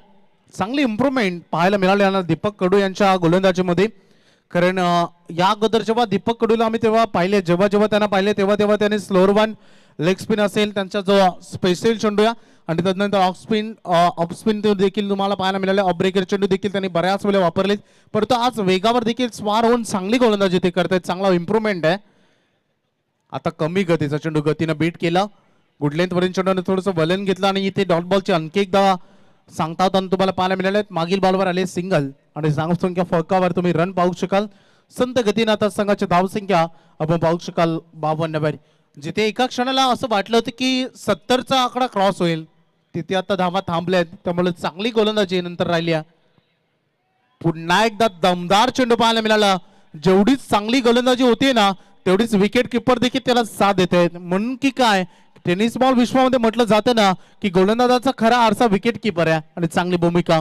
चांगली इम्प्रूव्हमेंट पाहायला मिळाली दीपक कडू यांच्या गोलंदाजीमध्ये. कारण या अगोदर जेव्हा दीपक कडूला आम्ही तेव्हा पाहिले, जेव्हा त्यांना पाहिले तेव्हा त्यांनी स्लोअर वन लेग स्पिन असेल त्यांचा जो स्पेशल चेंडू आहे आणि त्यानंतर ऑफ स्पिन देखील तुम्हाला पाहायला मिळाले. ऑफ ब्रेकर चेंडू देखील त्यांनी बऱ्याच वेळा वापरले, परंतु आज वेगावर देखील स्वार होऊन चांगली गोलंदाजी ते करतात. चांगला इम्प्रूव्हमेंट आहे. आता कमी गतीचा चेंडू गतीनं बीट केला. गुड लेंथ वरील चेंडूने थोडंसं वलन घेतलं आणि इथे डॉट बॉलची आणखी एकदा सांगता होताना तुम्हाला पाहायला मिळाले. मागील बॉलवर आले सिंगल आणि धावसंख्या फळकावर तुम्ही रन पाहू शकाल. संत गतीनं आता संघाची धावसंख्या आपण पाहू शकाल 52 वर. जिथे एका क्षणाला असं वाटलं होतं की 70चा आकडा क्रॉस होईल, तिथे आता धावा थांबल्यात. त्यामुळे चांगली गोलंदाजी नंतर राहिली. पुन्हा एकदा दमदार चेंडू पाहायला मिळाला. जेवढीच चांगली गोलंदाजी होती ना तेवढीच विकेट किपर देखील त्याला साथ देत आहेत. म्हणून की काय टेनिस बॉल विश्वामध्ये म्हटलं जातं ना की गोलंदाजाचा खरा आरसा विकेट किपर आहे आणि चांगली भूमिका.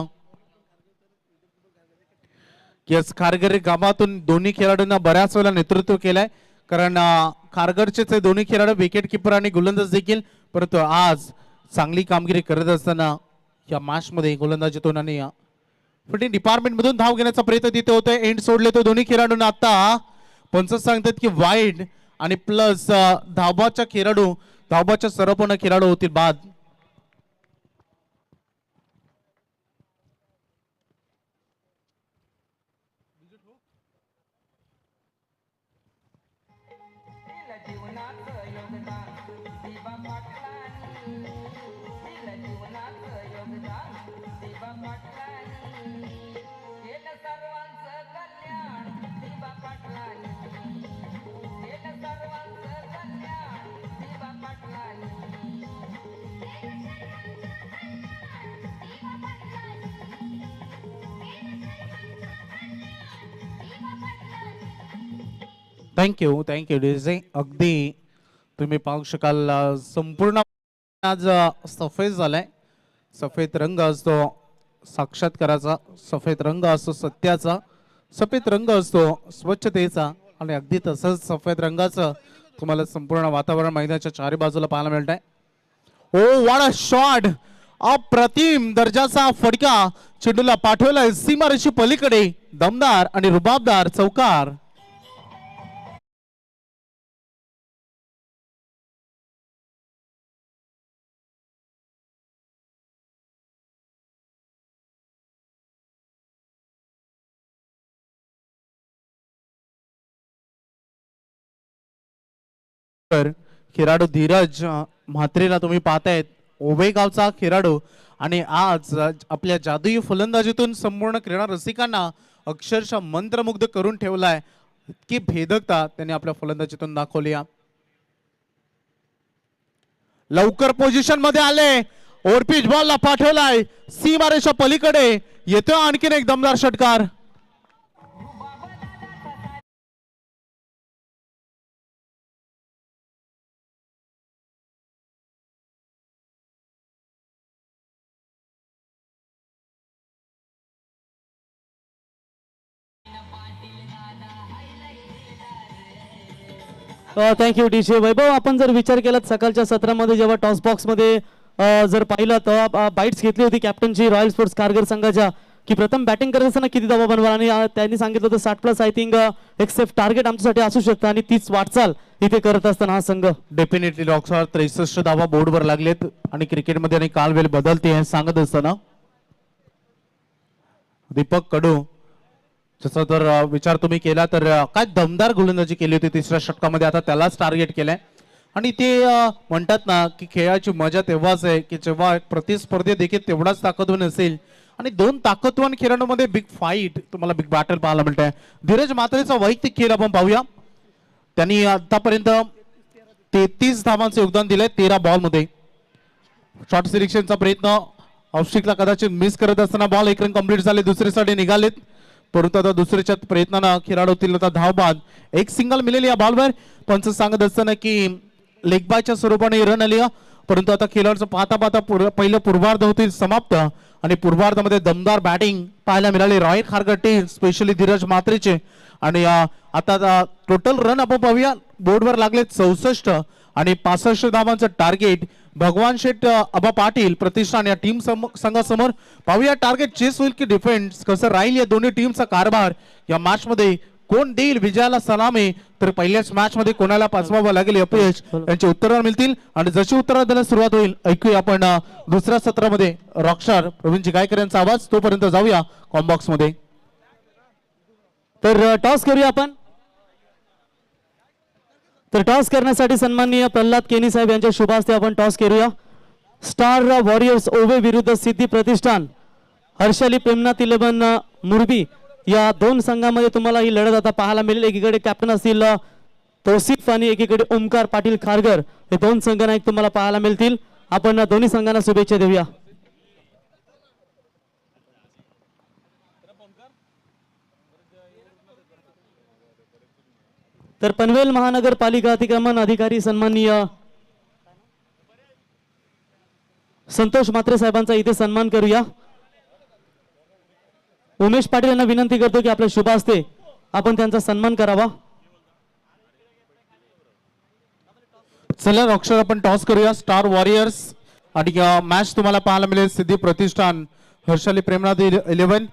यस, खारघर गावातून दोन्ही खेळाडूंना बऱ्याच वेळा नेतृत्व केलंय. कारण खारघरचे ते दोन्ही खेळाडू विकेट किपर आणि गोलंदाज देखील, परंतु आज चांगली कामगिरी करत असताना या मॅच मध्ये गोलंदाजीतून आणि फिल्डिंग डिपार्टमेंट मधून धाव घेण्याचा प्रयत्न तिथे होतोय. एंड सोडले तो दोन्ही खेळाडूंना. आता पंच सांगतात की वाईड आणि प्लस धावबाच्या सर्वपूर्ण खेळाडू होतील बाद. Thank you DJ. अगदी तुम्ही पाहू शकाल संपूर्ण आज सफेद झालाय. सफेद रंग असतो साक्षात्काराचा, सफेद रंग असतो सत्याचा, सफेद रंग असतो स्वच्छतेचा आणि अगदी तसंच सफेद रंगाचं तुम्हाला संपूर्ण वातावरण मैदानाच्या चारी बाजूला पाहायला मिळत आहे. ओ व्हॉट अ शॉट! अप्रतिम दर्जाचा फटका चेंडूला पाठवलाय सीमारेषे पलीकडे. दमदार आणि रुबाबदार चौकार. खेळाडू धीरज म्हात्रेला तुम्ही पाहतायत, ओवे गावचा खेळाडू आणि आज आपल्या जादुई फलंदाजीतून संपूर्ण क्रीडा रसिकांना अक्षरशः मंत्रमुग्ध करून ठेवलाय. इतकी भेदकता त्यांनी आपल्या फलंदाजीतून दाखवली. लवकर पोझिशन मध्ये आले. ओव्हरपिच बॉलला पाठवलाय सीमारेषा पलीकडे. येतो आणखीन एक दमदार षटकार. थँक्यू डीजे वैभव. आपण जर विचार केला सकाळच्या सत्रामध्ये जेव्हा टॉस बॉक्स मध्ये जर पाहिलं तेव्हा बाईट्स घेतली होती कॅप्टनची रॉयल स्पोर्ट्स कारगर संघाच्या की प्रथम बॅटिंग करत असताना किती धावा बनवा आणि त्यांनी सांगितलं होतं 60+ आय थिंक एक सेफ टार्गेट आमच्यासाठी असू शकतं आणि तीच वाटचाल इथे करत असताना हा संघ डेफिनेटली डॉक्टर 63 धावा बोर्डवर लागलेत आणि क्रिकेटमध्ये आणि कालवेल बदलते हे सांगत असताना दीपक कडू जसं तर विचार तुम्ही केला तर काय दमदार गोलंदाजी केली होती तिसऱ्या षटकामध्ये. आता त्यालाच टार्गेट केलंय आणि ते म्हणतात ना की खेळाची मजा तेव्हाच आहे की जेव्हा प्रतिस्पर्धी देखील तेवढाच ताकदवान असेल आणि दोन ताकदवान खेळाडूंमध्ये बिग फाईट तुम्हाला बिग बॅटल पाहायला मिळतंय. धीरज म्हात्रेचा वैयक्तिक खेळ आपण पाहूया. त्यांनी आतापर्यंत 33 धावांचे योगदान दिलंय 13 बॉल मध्ये. शॉर्ट सिलेक्शनचा प्रयत्न औष्टिकला कदाचित मिस करत असताना बॉल एक रन कंप्लीट झाले, दुसरीसाठी निघालेत. परंतु आता दुसऱ्याच्या प्रयत्नानं खेळाडूतील आता धाव बाद एक सिंगल मिळेल या बॉलवर. पंच सांगत असताना की लेग बायच्या स्वरूपाने रन आली, परंतु आता खेळाडूचं पाहता पाहता पहिलं पूर्वार्ध होतील समाप्त आणि पूर्वार्धामध्ये दमदार बॅटिंग पाहायला मिळाली royal Kharghar team specially Dheeraj म्हात्रेचे. आणि आता टोटल रन आपण पाहूया बोर्डवर लागले 64 आणि 65 धावांचं टार्गेट. भगवान शेठ अबा पाटील प्रतिष्ठान या टीम संघासमोर पाहूया टार्गेट चेस होईल की डिफेन्स कसं राहील या दोन्ही टीमचा कारभार. या मॅच मध्ये कोण देईल विजयाला सलामी, तर पहिल्याच मॅच मध्ये कोणाला पाचवावं लागेल अपयश यांचे उत्तर मिळतील. आणि जशी उत्तर द्यायला सुरुवात होईल ऐकूया आपण दुसऱ्या सत्रामध्ये रॉकस्टार प्रवीण गायकर यांचा आवाज. तोपर्यंत जाऊया कॉम्बॉक्स मध्ये. तर टॉस करूया आपण. तर टॉस करण्यासाठी सन्माननीय प्रल्हाद केनी साहेब यांच्या शुभ हस्ते आपण टॉस करूया. स्टार वॉरियर्स ओवे विरुद्ध सिद्धी प्रतिष्ठान हर्षाली प्रेमनाथ 11 मुरबी या दोन संघामध्ये तुम्हाला ही लढत आता पाहायला मिळेल. एकीकडे कॅप्टन असतील तौसिफ आणि एकीकडे ओमकार पाटील खारघर हे दोन संघनायक तुम्हाला पाहायला मिळतील. आपण दोन्ही संघांना शुभेच्छा देऊया. तर पनवेल महानगरपालिका अतिक्रमण अधिकारी सन्माननीय संतोष म्हात्रे साहेबांचा इथे सन्मान करूया. उमेश पाटील यांना विनंती करतो की आपल्या शुभ हस्ते आपण त्यांचा सन्मान करावा. चला रॉकस्टार आपण टॉस करूया. स्टार वॉरियर्स आणि मॅच तुम्हाला पाहायला मिळेल सिद्धी प्रतिष्ठान हर्षाली प्रेमनाथ 11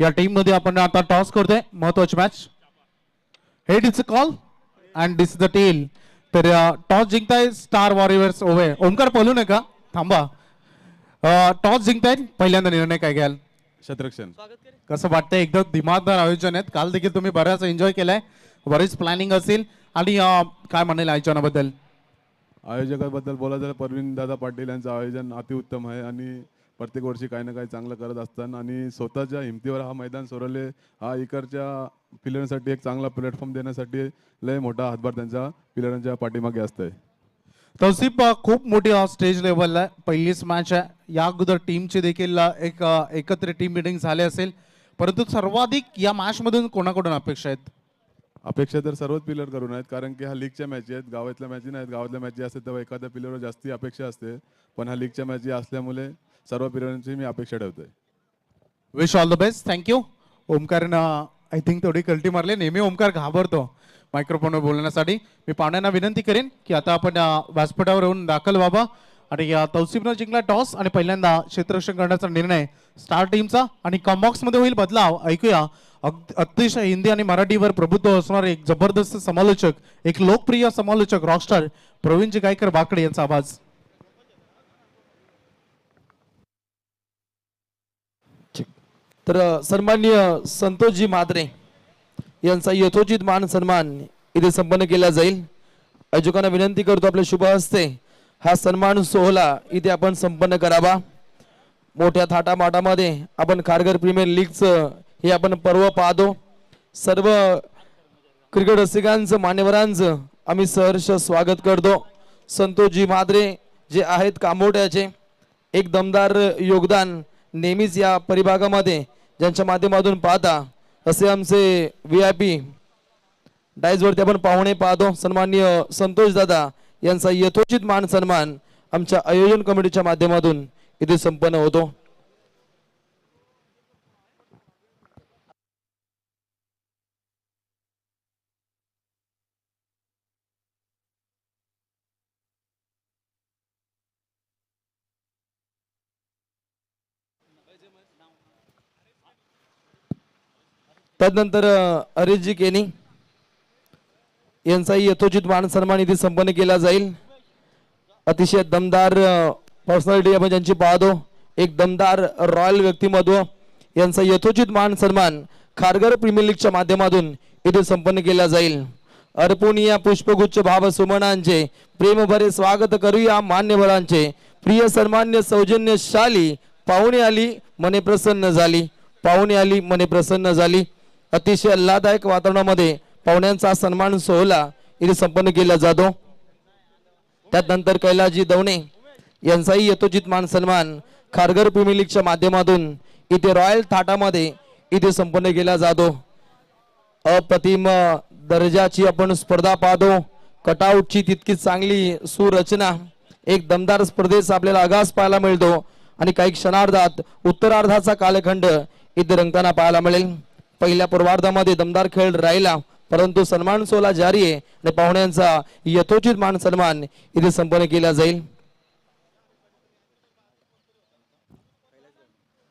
या टीम मध्ये आपण आता टॉस करतोय. महत्वाची match. Head it's a call and this is the tail. तर टॉस जिंकताय स्टार वॉरियर्स ओवे. ओमकार पळू नका थांबा. टॉस जिंकताय पहिल्यांदा निर्णय काय घ्याल? शतरक्षण. कसं वाटतंय? एकदम दिमागदार आयोजन आहेत. काल देखील तुम्ही बऱ्याच एन्जॉय केलाय, बरीच प्लॅनिंग असेल. आणि काय म्हणेल आयोजनाबद्दल? आयोजकाबद्दल बोलायचं तर परवीन दादा पाटील यांचं आयोजन अतिउत्तम आहे आणि प्रत्येक वर्षी काही ना काही चांगलं करत असतात आणि स्वतःच्या हिमतीवर हा मैदान सोडवले. हा इकडच्या प्लेयरांसाठी एक चांगला प्लॅटफॉर्म देण्यासाठी लय मोठा हातभार त्यांच्या प्लेयरांच्या पाठीमागे असतंय. तौसिफ खूप मोठी स्टेज लेवलला पहिलीच मॅच आहे. या अगोदर टीमची देखील एक एकत्र टीम मिटिंग झाले असेल, परंतु सर्वाधिक या मॅच मधून कोणाकडून अपेक्षा आहेत? अपेक्षा तर सर्वच प्लेयर करून आहेत, कारण की हा लीगच्या मॅची आहेत, गावातल्या मॅची नाहीत. गावातल्या मॅची असतात तेव्हा एखाद्या प्लेयरवर जास्ती अपेक्षा असते, पण हा लीगच्या मॅची असल्यामुळे सर्व प्लेयरांची मी अपेक्षा ठेवतोय. Wish all the best. Thank you. ओमकारनं आय थिंक थोडी कल्टी मारली. नेहमी ओमकार घाबरतो मायक्रोफोनवर बोलण्यासाठी. मी पाहुण्यांना विनंती करेन की आता आपण व्यासपीठावर येऊन दाखल व्हावा. आणि तौसिफनं जिंकला टॉस आणि पहिल्यांदा क्षेत्ररक्षण करण्याचा निर्णय स्टार टीमचा. आणि कॉम्बॉक्स मध्ये होईल बदलाव. ऐकूया अतिशय हिंदी आणि मराठीवर प्रभुत्व असणारे एक जबरदस्त समालोचक, एक लोकप्रिय समालोचक रॉकस्टार प्रवीणजी गायकर बाकडे यांचा आवाज. तर सन्माननीय संतोषजी म्हात्रे यांचा यथोचित मान सन्मान इथे संपन्न केला जाईल. आयोजकांना विनंती करतो आपल्या शुभ हस्ते हा सन्मान सोहळा इथे आपण संपन्न करावा. मोठ्या थाटामाटामध्ये आपण खारघर प्रीमियर लीगचं हे आपण पर्व पाहतो. सर्व क्रिकेट रसिकांचं मान्यवरांचं आम्ही सहर्ष स्वागत करतो. संतोषजी म्हात्रे जे आहेत कांबोट्याचे, एक दमदार योगदान नेहमीच या परिभागामध्ये ज्यांच्या माध्यमातून पाहता असे आमचे VIP डायजवरती आपण पाहुणे पाहतो. सन्माननीय संतोष दादा यांचा यथोचित मान सन्मान आमच्या आयोजन कमिटीच्या माध्यमातून इथे संपन्न होतो. तदनंतर हरीशजी केनी यांचाही यथोचित मान सन्मान इथे संपन्न केला जाईल. अतिशय दमदार पर्सनॅलिटी आपण ज्यांची पाहतो, एक दमदार रॉयल व्यक्तिमत्व यांचा यथोचित मान सन्मान खारघर प्रीमियर लीगच्या माध्यमातून इथे संपन्न केला जाईल. अर्पून या पुष्पगुच्छ भाव सुमनांचे प्रेमभरे स्वागत करूया मान्यवरांचे. प्रिय सन्मान्य सौजन्यशाली पाहुणे आली मने प्रसन्न झाली, पाहुणे आली मने प्रसन्न झाली. अतिशय आल्हाददायक वातावरणामध्ये पाहुण्यांचा सन्मान सोहळा इथे संपन्न केला जातो. त्यानंतर कैलासजी दवणे यांचाही यथोचित मान सन्मान खारघर प्रीमियर लीगच्या माध्यमातून इथे रॉयल थाटामध्ये इथे संपन्न केला जातो. अप्रतिम दर्जाची आपण स्पर्धा पाहतो. कटआउटची तितकीच चांगली सुरचना, एक दमदार स्पर्धेचा आपल्याला आगास पाहायला मिळतो आणि काही क्षणार्धात उत्तरार्धाचा कालखंड इथे रंगताना पाहायला मिळेल. पहिल्या पूर्वार्धामध्ये दमदार खेळ राहिला, परंतु सन्मान सोहळा जारी आहे आणि पाहुण्यांचा यथोचित मान सन्मान इथे संपन्न केला जाईल.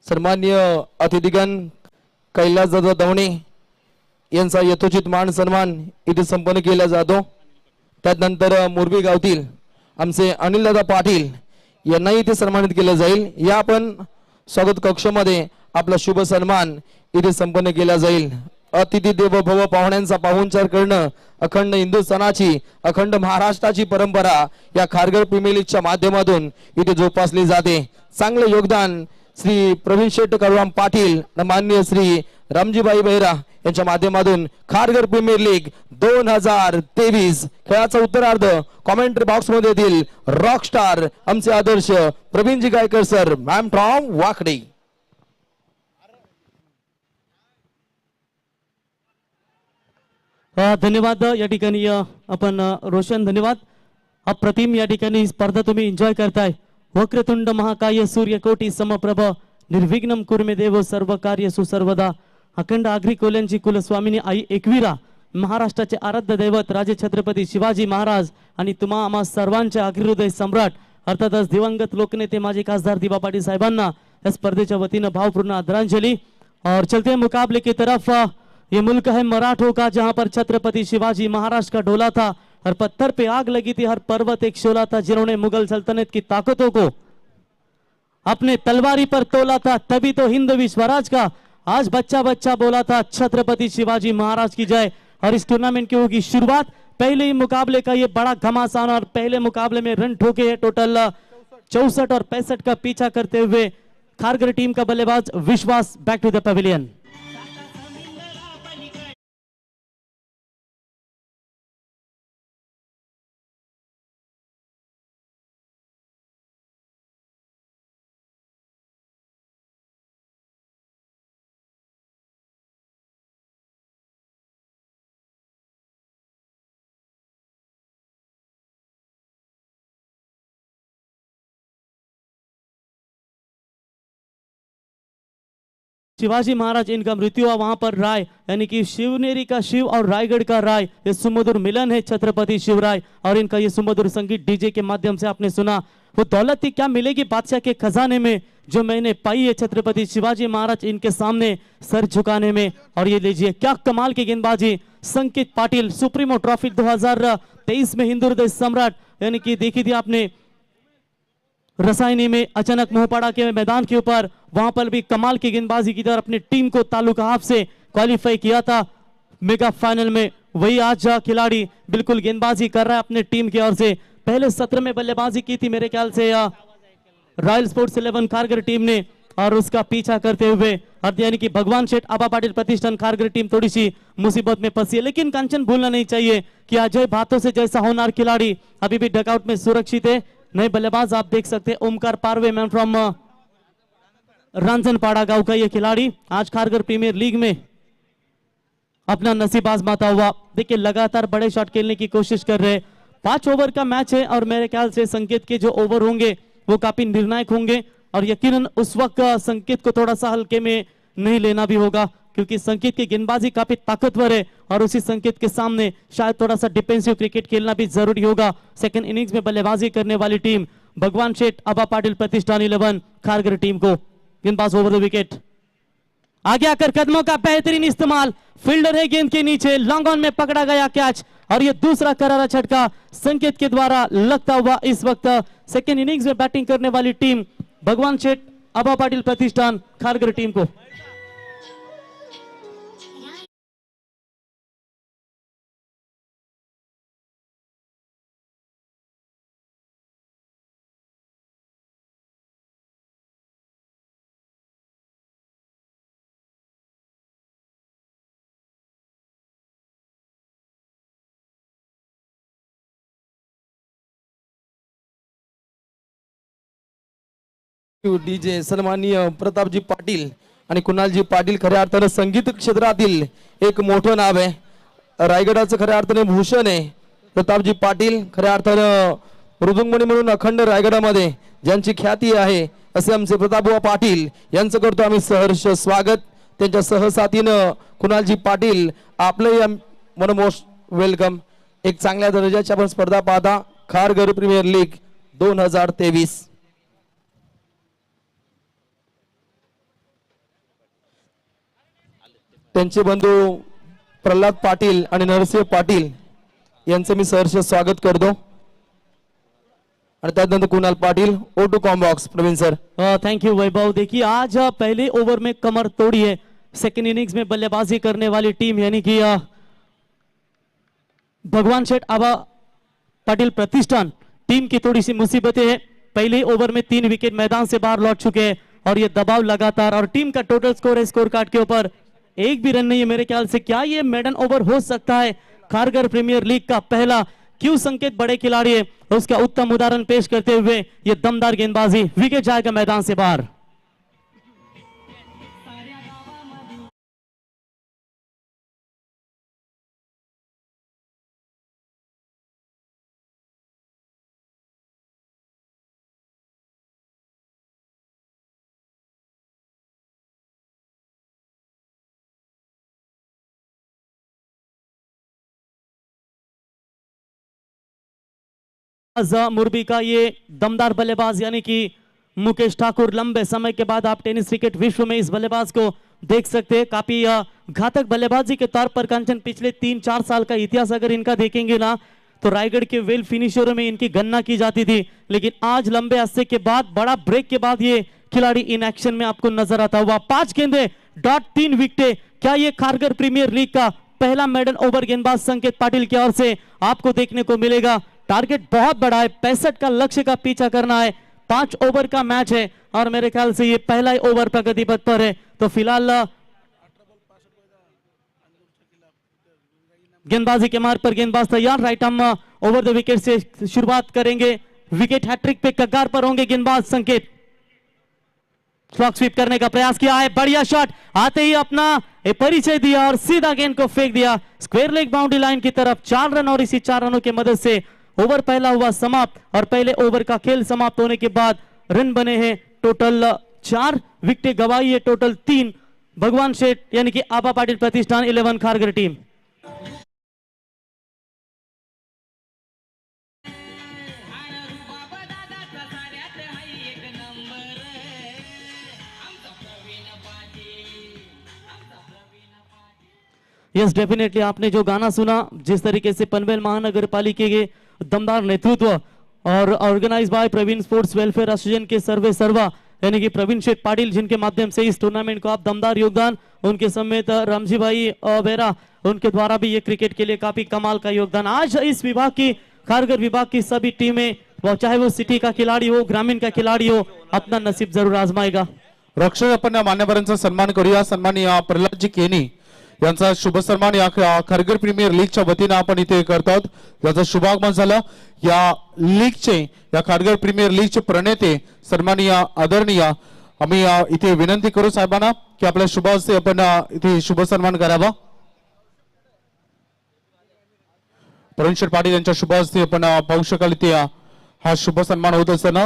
सन्माननीय अतिथीगण कैलासदादा दवणे यांचा यथोचित मान सन्मान इथे संपन्न केला जातो. त्यानंतर मोरबी गावतील आमचे अनिलदादा पाटील यांनाही इथे सन्मानित केलं जाईल. या आपण स्वागत कक्षामध्ये आपला शुभ सन्मान इथे संपन्न केला जाईल. अतिथी देवो भव, पाहुण्यांचा पाहुणचार करणं अखंड हिंदुस्थानाची, अखंड महाराष्ट्राची परंपरा या खारघर प्रीमियर लीगच्या माध्यमातून इथे जोपासली जाते. चांगलं योगदान श्री प्रवीण शेठ करुराम पाटील, माननीय श्री रामजीबाई बेहरा यांच्या माध्यमातून खारघर प्रीमियर लीग 2023 खेळाचा उत्तरार्ध कॉमेंट्री बॉक्स मध्ये येतील रॉकस्टार आमचे आदर्श Pravinji Gaikar sir, ma'am from वाकडे. धन्यवाद. या ठिकाणी आपण रोशन धन्यवाद. अप्रतिम या ठिकाणी स्पर्धा तुम्ही एन्जॉय करताय. वक्रतुंड महाकाय सूर्यकोटी समप्रभ निर्विघ्नम कुर्मे देव सर्व कार्य सुसर्वदा. अखंड आगरी कोल्यांची कुलस्वामिनी आई एकवीरा, महाराष्ट्राचे आराध्य दैवत राजे छत्रपती शिवाजी महाराज आणि तुम्हा आम्हा सर्वांचे आगरी हृदय सम्राट अर्थातच दिवंगत लोकनेते माजी खासदार दिबा पाटील साहेबांना या स्पर्धेच्या वतीनं भावपूर्ण आदरांजलि. और चलते मुकाबले की तरफ. ये मुल्क है मराठों का जहां पर छत्रपति शिवाजी महाराज का डोला था, हर पत्थर पे आग लगी थी, हर पर्वत एक शोला था, जिन्होंने मुगल सल्तनत की ताकतों को अपने तलवारी पर तोला था, तभी तो हिंद भी स्वराज का आज बच्चा बच्चा बोला था छत्रपति शिवाजी महाराज की जय. और इस टूर्नामेंट की होगी शुरुआत. पहले ही मुकाबले का ये बड़ा घमासान और पहले मुकाबले में रन ठोके हैं टोटल 64 और 65 का पीछा करते हुए खारघर टीम का बल्लेबाज Vishwas. Back to the pavilion. Shivaji Maharaj इनका मृत्यु हुआ वहां पर राय, यानी कि शिवनेरी का शिव और रायगढ़ का राय, ये सुमधुर मिलन है छत्रपति शिवराय. और इनका ये सुमधुर संगीत डीजे के माध्यम से आपने सुना. वो दौलत थी क्या मिलेगी बादशाह के खजाने में, जो मैंने पाई है छत्रपति शिवाजी महाराज इनके सामने सर झुकाने में. और ये लीजिए क्या कमाल की गेंदबाजी. संकेत पाटिल सुप्रीमो ट्रॉफी 2023 में हिंदू हृदय सम्राट, यानी कि देखी थी आपने रसायनी में अचानक मोहपाड़ा के मैदान के ऊपर, वहां पर भी कमाल की गेंदबाजी की तरह अपनी टीम को तालुका हाफ से क्वालिफाई किया था मेगा फाइनल में. वही आज खिलाड़ी बिल्कुल गेंदबाजी कर रहा है अपने टीम की ओर से. पहले सत्र में बल्लेबाजी की थी मेरे ख्याल से रॉयल स्पोर्ट्स 11 खारघर टीम ने, और उसका पीछा करते हुए यानी कि भगवान शेठ आबा पाटिल प्रतिष्ठान खारघर टीम थोड़ी सी मुसीबत में फंसी है. लेकिन कंचन भूलना नहीं चाहिए कि अजय भातों से जैसा होनहार खिलाड़ी अभी भी डकआउट में सुरक्षित है. नए बल्लेबाज आप देख सकते हैं ओमकार पारवे, मैन फ्रॉम रांझनपाड़ा गांव का ये खिलाड़ी आज खारघर प्रीमियर लीग में अपना नसीब आजमाता हुआ. देखिए लगातार बड़े शॉट खेलने की कोशिश कर रहे हैं. 5 ओवर का मैच है और मेरे ख्याल से संकेत के जो ओवर होंगे वो काफी निर्णायक होंगे. और यकीनन उस वक्त संकेत को थोड़ा सा हल्के में नहीं लेना भी होगा, क्योंकि संकेत की गेंदबाजी काफी ताकतवर है और उसी संकेत के सामने शायद थोड़ा सा डिफेंसिव क्रिकेट खेलना भी जरूरी होगा. सेकंड इनिंग्स में बल्लेबाजी करने वाली टीम भगवान शेठ आबा पाटिल प्रतिष्ठान 11 खारघर टीम को. गेंदबाज ओवर द विकेट, आगे आकर कदमों का बेहतरीन इस्तेमाल, फील्डर है गेंद के नीचे, लॉन्ग ऑन में पकड़ा गया कैच. और ये दूसरा करारा झटका संकेत के द्वारा लगता हुआ. इस वक्त सेकंड इनिंग्स में बैटिंग करने वाली टीम भगवान शेठ आबा पाटिल प्रतिष्ठान खारघर टीम को डीजे सन्माननीय प्रतापजी पाटील आणि कुणालजी पाटील खऱ्या अर्थानं संगीत क्षेत्रातील एक मोठं नाव आहे. रायगडाचं खऱ्या अर्थाने भूषण आहे प्रतापजी पाटील. खऱ्या अर्थानं मृदुंगमणी म्हणून अखंड रायगडामध्ये ज्यांची ख्याती आहे असे आमचे प्रतापबुवा पाटील यांचं करतो आम्ही सहर्ष स्वागत. त्यांच्या सहसाथीनं कुणालजी पाटील आपलं मनमोस्ट वेलकम. एक चांगल्या दर्जाची आपण स्पर्धा पाहता खारघर प्रीमियर लीग 2023. त्यांचे बंधू प्रल्हाद पाटील आणि नरसिंह पाटील यांचं मी सहर्ष स्वागत करतो. और त्यानंतर कुणाल पाटिल ओ टू कॉम्बॉक्स Praveen sir. Thank you Vaibhav. देखिए आज पहले ओवर में कमर तोड़ी है सेकेंड इनिंग्स में बल्लेबाजी करने वाली टीम यानी कि भगवान शेठ आबा पाटिल प्रतिष्ठान टीम की थोड़ी सी मुसीबतें हैं. पहले ओवर में 3 विकेट मैदान से बाहर लौट चुके हैं और ये दबाव लगातार और टीम का टोटल स्कोर है स्कोर कार्ड के ऊपर एक भी रन नहीं है मेरे ख्याल से. क्या ये मेडन ओवर हो सकता है खारघर प्रीमियर लीग का पहला? क्यों संकेत बड़े खिलाड़ी है उसका उत्तम उदाहरण पेश करते हुए ये दमदार गेंदबाजी विकेट जाएगा मैदान से बाहर. मुरबी का ये दमदार बल्लेबाज यानी कि मुकेश ठाकुर. लंबे समय के बाद आप टेनिस क्रिकेट विश्व में इस बल्लेबाज को देख सकते हैं. काफी घातक बल्लेबाजी के तौर पर कंचन पिछले 3-4 साल का इतिहास अगर इनका देखेंगे ना तो रायगढ़ के वेल फिनिशरों में इनकी गणना की जाती थी. लेकिन आज लंबे अरसे के बाद बड़ा ब्रेक के बाद ये खिलाड़ी इन एक्शन में आपको नजर आता हुआ. 5 गेंदे डॉट 3 विकेटें. क्या ये खारघर प्रीमियर लीग का पहला मेडन ओवर गेंदबाज संकेत पाटिल की ओर से आपको देखने को मिलेगा? टारगेट बहुत बड़ा है, 65 का लक्ष्य का पीछा करना है. 5 ओवर का मैच है और मेरे ख्याल से ये पहला ही ओवर प्रगति पथ पर है. तो फिलहाल गेंदबाजी के मार्ग पर गेंदबाज तैयार. Right arm over the wicket से शुरुआत करेंगे. विकेट हैट्रिक पे कगार पर होंगे गेंदबाज संकेत. स्लॉक स्वीप करने का प्रयास किया है. बढ़िया शॉट आते ही अपना परिचय दिया और सीधा गेंद को फेंक दिया स्क्वायर लेग बाउंड्री लाइन की तरफ. 4 रन और इसी 4 रनों की मदद से ओवर पहला हुआ समाप्त और पहले ओवर का खेल समाप्त होने के बाद रन बने हैं टोटल 4. विकेट गवाई है टोटल 3. भगवान शेठ यानी कि आबा पाटिल प्रतिष्ठान 11 खारघर टीम. यस डेफिनेटली आपने जो गाना सुना जिस तरीके से पनवेल महानगर पालिका के दमदार नेतृत्व और organise by Praveen sports welfare association के सर्वा यानी कि प्रवीण शेठ पाटिल जिनके माध्यम से इस टूर्नामेंट को आप दमदार योगदान उनके समेत रामजी भाई बेरा उनके द्वारा भी ये क्रिकेट के लिए काफी कमाल का योगदान. आज इस विभाग की खारघर विभाग की सभी टीमें वो चाहे वो सिटी का खिलाड़ी हो ग्रामीण का खिलाड़ी हो अपना नसीब जरूर आजमाएगा. रक्षक आपण या मान्यवरांचा सन्मान करूया. सन्माननीय प्रल्हादजी केनी यांचा शुभ सन्मान या खारघर प्रीमियर लीगच्या वतीने आपण इथे करतो. याचं शुभागमन झालं. या लीगचे या खारघर प्रीमियर लीगचे प्रणेते सन्माननीय आदरणीय आम्ही इथे विनंती करू साहेबांना की आपल्या शुभ हस्ते आपण इथे शुभ सन्मान करावा. प्रवीण शेठ पाटील यांच्या शुभ हस्ते आपण पाहू शकाल इथे हा शुभ सन्मान होत असताना.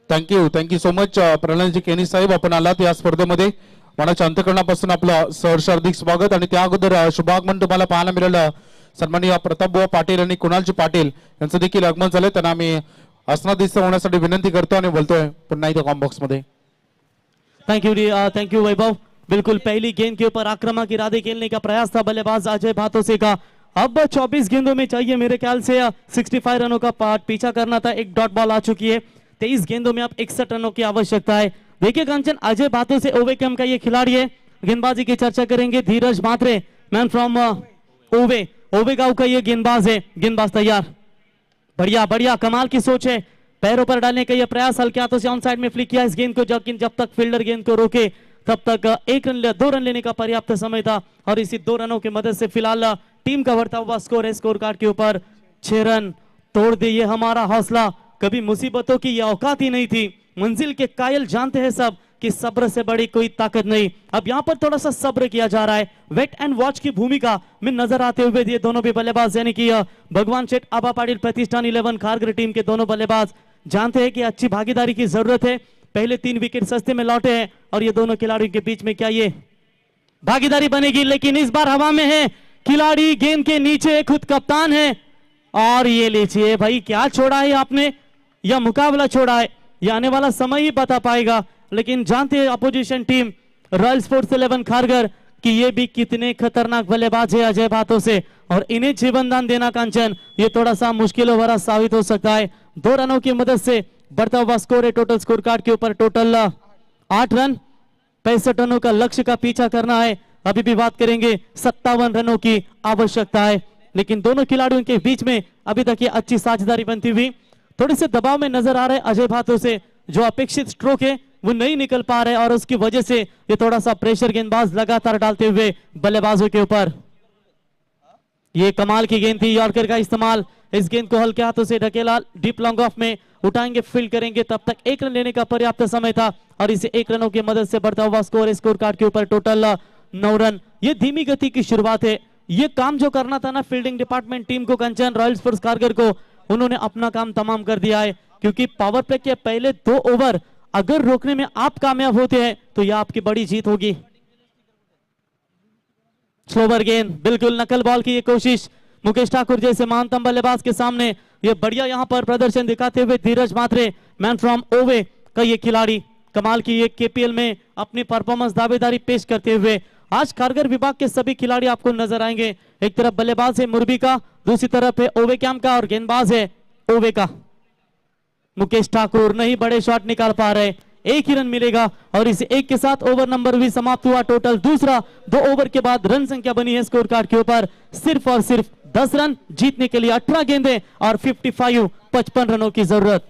थँक्यू सो मच प्रल्हादजी केनी साहेब आपण आलात या स्पर्धेमध्ये. मनाच्या अंतकरणापासून आपलं सहर्ष हार्दिक स्वागत. आणि त्या अगोदर शुभागमन तुम्हाला पाहायला मिळालं सन्माननीय प्रतापबुवा पाटील आणि कुणालजी पाटील यांचं देखील आगमन झालंय. त्यांना आम्ही आसनाधीस्थ होण्यासाठी विनंती करतो आणि बोलतोय पुन्हा इथे कॉम्बॉक्स मध्ये. थैंक यू वैभव. बिल्कुल पहली गेंद के ऊपर आक्रामक इरादे खेलने का प्रयास था बल्लेबाज अजय भातोसे का. अब 24 गेंदों में चाहिए मेरे ख्याल से 65 रनों का पीछा करना था. एक डॉट बॉल आ चुकी है. 23 गेंदों में अब 61 रनों की आवश्यकता है. देखिए कंचन अजय बातों से ओवेकम का ये खिलाड़ी है. गेंदबाजी की चर्चा करेंगे. धीरज मात्रे मैन फ्रॉम ओवे गांव का ये गेंदबाज है. गेंदबाज तैयार. बढ़िया कमाल की सोच है. पैरों पर डालने का ये प्रयास हल्के हाथों से ऑन साइड में फ्लिक किया इस गेंद को. जब तक फील्डर गेंद को रोके तब तक 2 रन लेने का पर्याप्त समय था और इसी 2 रनों की मदद से फिलहाल टीम का बढ़ता हुआ स्कोर है स्कोर कार्ड के ऊपर 6 रन. तोड़ दे ये हमारा हौसला. कभी मुसीबतों की ये औकात ही नहीं थी मंजिल के कायल जानते हैं सब कि सब्र से बड़ी कोई ताकत नहीं। अब यहाँ पर थोड़ा सा सब्र किया जा रहा है, वेट एंड वॉच की भूमिका में नजर आते हुए ये दोनों भी बल्लेबाज, यानी कि भगवान शेठ, आबा पाटिल, प्रतिष्ठान 11 खारगर टीम के दोनों बल्लेबाज जानते हैं कि अच्छी भागीदारी की जरूरत है। पहले 3 विकेट सस्ते में लौटे हैं और ये दोनों खिलाड़ियों के बीच में क्या ये भागीदारी बनेगी, लेकिन इस बार हवा में है खिलाड़ी, गेंद के नीचे खुद कप्तान है और ये लीजिए भाई, क्या छोड़ा है आपने या मुकाबला छोड़ा है, ये आने वाला समय ही बता पाएगा। लेकिन जानते हैं opposition team royal sports 11 Kharghar कि ये भी कितने खतरनाक बल्लेबाज है अजय भातों से, और इन्हें जीवनदान देना कांचन ये थोड़ा सा मुश्किलों भरा साबित हो सकता है। 2 रनों की मदद से बढ़ता हुआ स्कोर है टोटल स्कोर कार्ड के ऊपर, टोटल 8 रन, 65 रनों का लक्ष्य का पीछा करना है। अभी भी बात करेंगे 57 रनों की आवश्यकता है, लेकिन दोनों खिलाड़ियों के बीच में अभी तक ये अच्छी साझेदारी बनती हुई थोड़े से दबाव में नजर आ रहे हैं अजय भातों से, जो अपेक्षित स्ट्रोक है वो नहीं निकल पा रहे और उसकी वजह से ये थोड़ा सा प्रेशर गेंदबाज लगातार डालते हुए बल्लेबाजों के ऊपर। ये कमाल की गेंद थी, यॉर्कर का इस्तेमाल, इस गेंद को हल्के हाथों से ढकेला, डीप लॉन्ग ऑफ में उठाएंगे, फील्ड करेंगे, तब तक 1 रन लेने का पर्याप्त समय था और इसे 1 रनों की मदद से बढ़ता हुआ स्कोर कार्ड के ऊपर टोटल 9 रन। ये धीमी गति की शुरुआत है, ये काम जो करना था ना फील्डिंग डिपार्टमेंट टीम को, कंचन रॉयल स्पोर्ट्स खारगर को, उन्होंने अपना काम तमाम कर दिया है, क्योंकि पावर प्ले के पहले 2 ओवर अगर रोकने में आप कामयाब होते हैं तो यह आपकी बड़ी जीत होगी। स्लोवर गेंद, बिल्कुल नकल बॉल की ये कोशिश, मुकेश ठाकुर जैसे महानतम बल्लेबाज के सामने ये बढ़िया यहां पर प्रदर्शन दिखाते हुए धीरज मात्रे, मैन फ्रॉम ओवे का ये खिलाड़ी, कमाल की ये केपीएल में अपनी परफॉर्मेंस दावेदारी पेश करते हुए आज खारगर विभाग के सभी खिलाड़ी आपको नजर आएंगे। एक तरफ बल्लेबाज है मुरबी का, दूसरी तरफ है ओवे कैंप का और गेंदबाज है ओवे का। मुकेश ठाकुर नहीं बड़े शॉट निकाल पा रहे, 1 ही रन मिलेगा और इस 1 के साथ ओवर नंबर भी समाप्त हुआ। टोटल दूसरा 2 ओवर के बाद रन संख्या बनी है स्कोर कार्ड के ऊपर सिर्फ और सिर्फ 10 रन, जीतने के लिए 18 गेंदें और 55 रनों की जरूरत।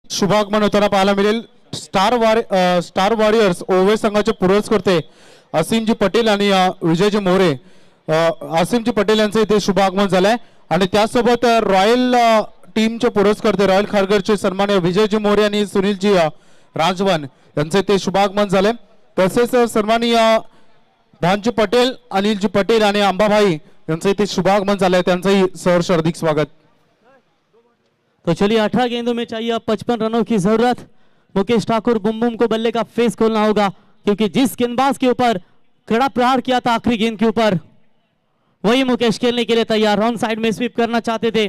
शुभागमन होताना पाहायला मिळेल। स्टार वॉरियर्स ओवे संघाचे पुरस्कर्ते असीमजी पटेल आणि विजयजी मोरे, असीमजी पटेल यांचे इथे शुभागमन झालंय आणि त्यासोबत रॉयल टीमचे पुरस्कर्ते रॉयल खारगरचे सन्माननीय विजयजी मोरे आणि सुनीलजी राजवन यांचे इथे शुभागमन झाले। तसेच सन्माननीय धानजी पटेल, अनिलजी पटेल आणि अंबाभाई यांचे इथे शुभागमन झालंय, त्यांचंही सहर्ष हार्दिक स्वागत। तो चलिए 18 गेंदों में चाहिए अब 55 रनों की जरूरत। मुकेश ठाकुर बुम को बल्ले का फेस खोलना होगा, क्योंकि जिस गेंदबाज के ऊपर कड़ा प्रहार किया था आखिरी गेंद के ऊपर, वही मुकेश खेलने के लिए तैयार। रॉन्ग साइड में स्वीप करना चाहते थे,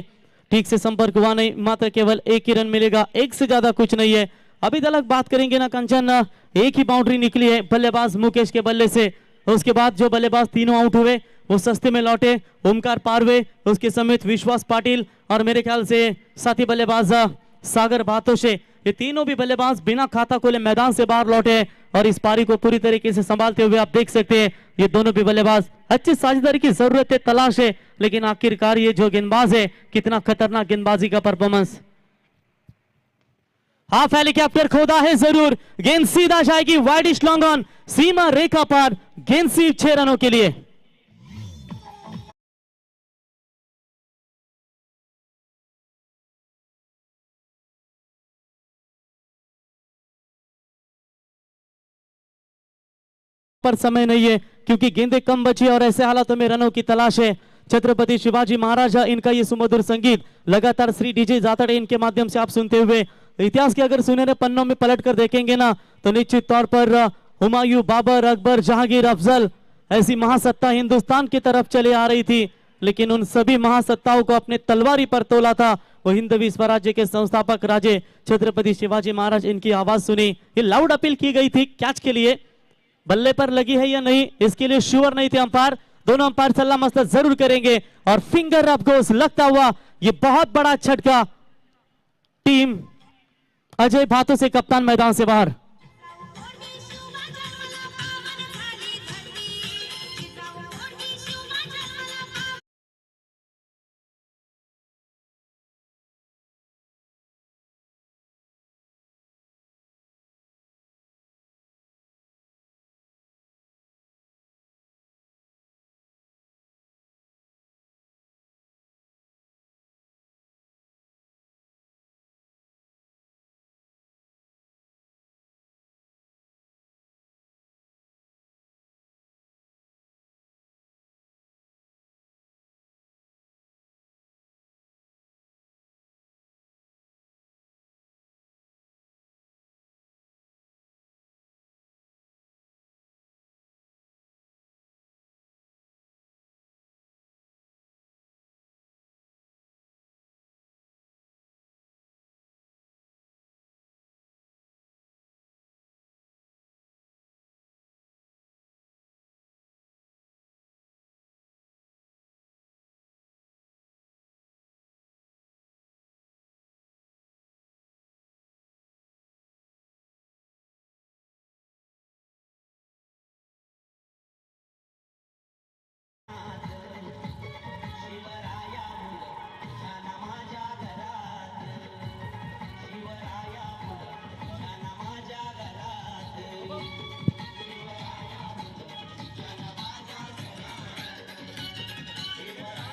ठीक से संपर्क हुआ नहीं, मात्र केवल 1 ही रन मिलेगा, 1 से ज्यादा कुछ नहीं है। अभी तक बात करेंगे ना कंचन, 1 ही बाउंड्री निकली है बल्लेबाज मुकेश के बल्ले से। उसके बाद जो बल्लेबाज तीनों आउट हुए वो सस्ते में लौटे, ओमकार पारवे, उसके समेत विश्वास पाटिल और मेरे ख्याल से साथी बल्लेबाज सागर भातोशे, ये तीनों भी बल्लेबाज बिना खाता खोले मैदान से बाहर लौटे और इस पारी को पूरी तरीके से संभालते हुए आप देख सकते हैं ये दोनों भी बल्लेबाज। अच्छी साझेदारी की जरूरत है, तलाश है, लेकिन आखिरकार ये जो गेंदबाज है कितना खतरनाक गेंदबाजी का परफॉर्मेंस। हाफ हेलीकॉप्टर खोदा है जरूर, गेंद सीधा जाएगी वाइडिश लॉन्ग ऑन, सीमा रेखा पार, गेंद सिर्फ 6 रनों के लिए। पर समय नहीं है क्योंकि गेंदें कम बची और ऐसे हालातों में रनों की तलाश है। छत्रपति शिवाजी महाराजा, इनका ये सुमधुर संगीत लगातार श्री डीजे जातड़े इनके माध्यम से आप सुनते हुए इतिहास के अगर सुनहरे पन्नों में पलट कर देखेंगे ना तो निश्चित तौर पर हुमायूं, बाबर, अकबर, जहांगीर, अफजल, ऐसी महासत्ता हिंदुस्तान की तरफ चले आ रही थी, लेकिन उन सभी महासत्ताओं को अपने तलवारी पर तोला था वो हिंदवी स्वराज्य के संस्थापक राजे छत्रपति शिवाजी महाराज, इनकी आवाज सुनी। ये लाउड अपील की गई थी कैच के लिए, बल्ले पर लगी है या नहीं इसके लिए श्योर नहीं थे अंपायर। दोनों अंपायर सलाह मसलत जरूर करेंगे और फिंगर अप गोस लगता हुआ ये बहुत बड़ा झटका। टीम अजय भातों से कप्तान मैदान से बाहर।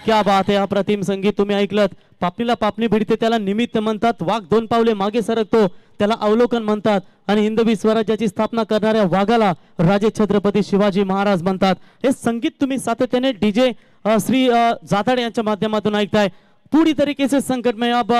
क्या बात आहे, अप्रतिम संगीत तुम्ही ऐकलत। पापणीला पापणी भिडते त्याला निमित्त म्हणतात, वाघ दोन पावले मागे सरकतो त्याला अवलोकन म्हणतात आणि हिंदवी स्वराज्याची स्थापना करणाऱ्या वाघाला राजे छत्रपती शिवाजी महाराज म्हणतात। हे संगीत तुम्ही सातत्याने डीजे श्री जाताडे यांच्या माध्यमातून ऐकताय। पूरी तरीके से संकट में अब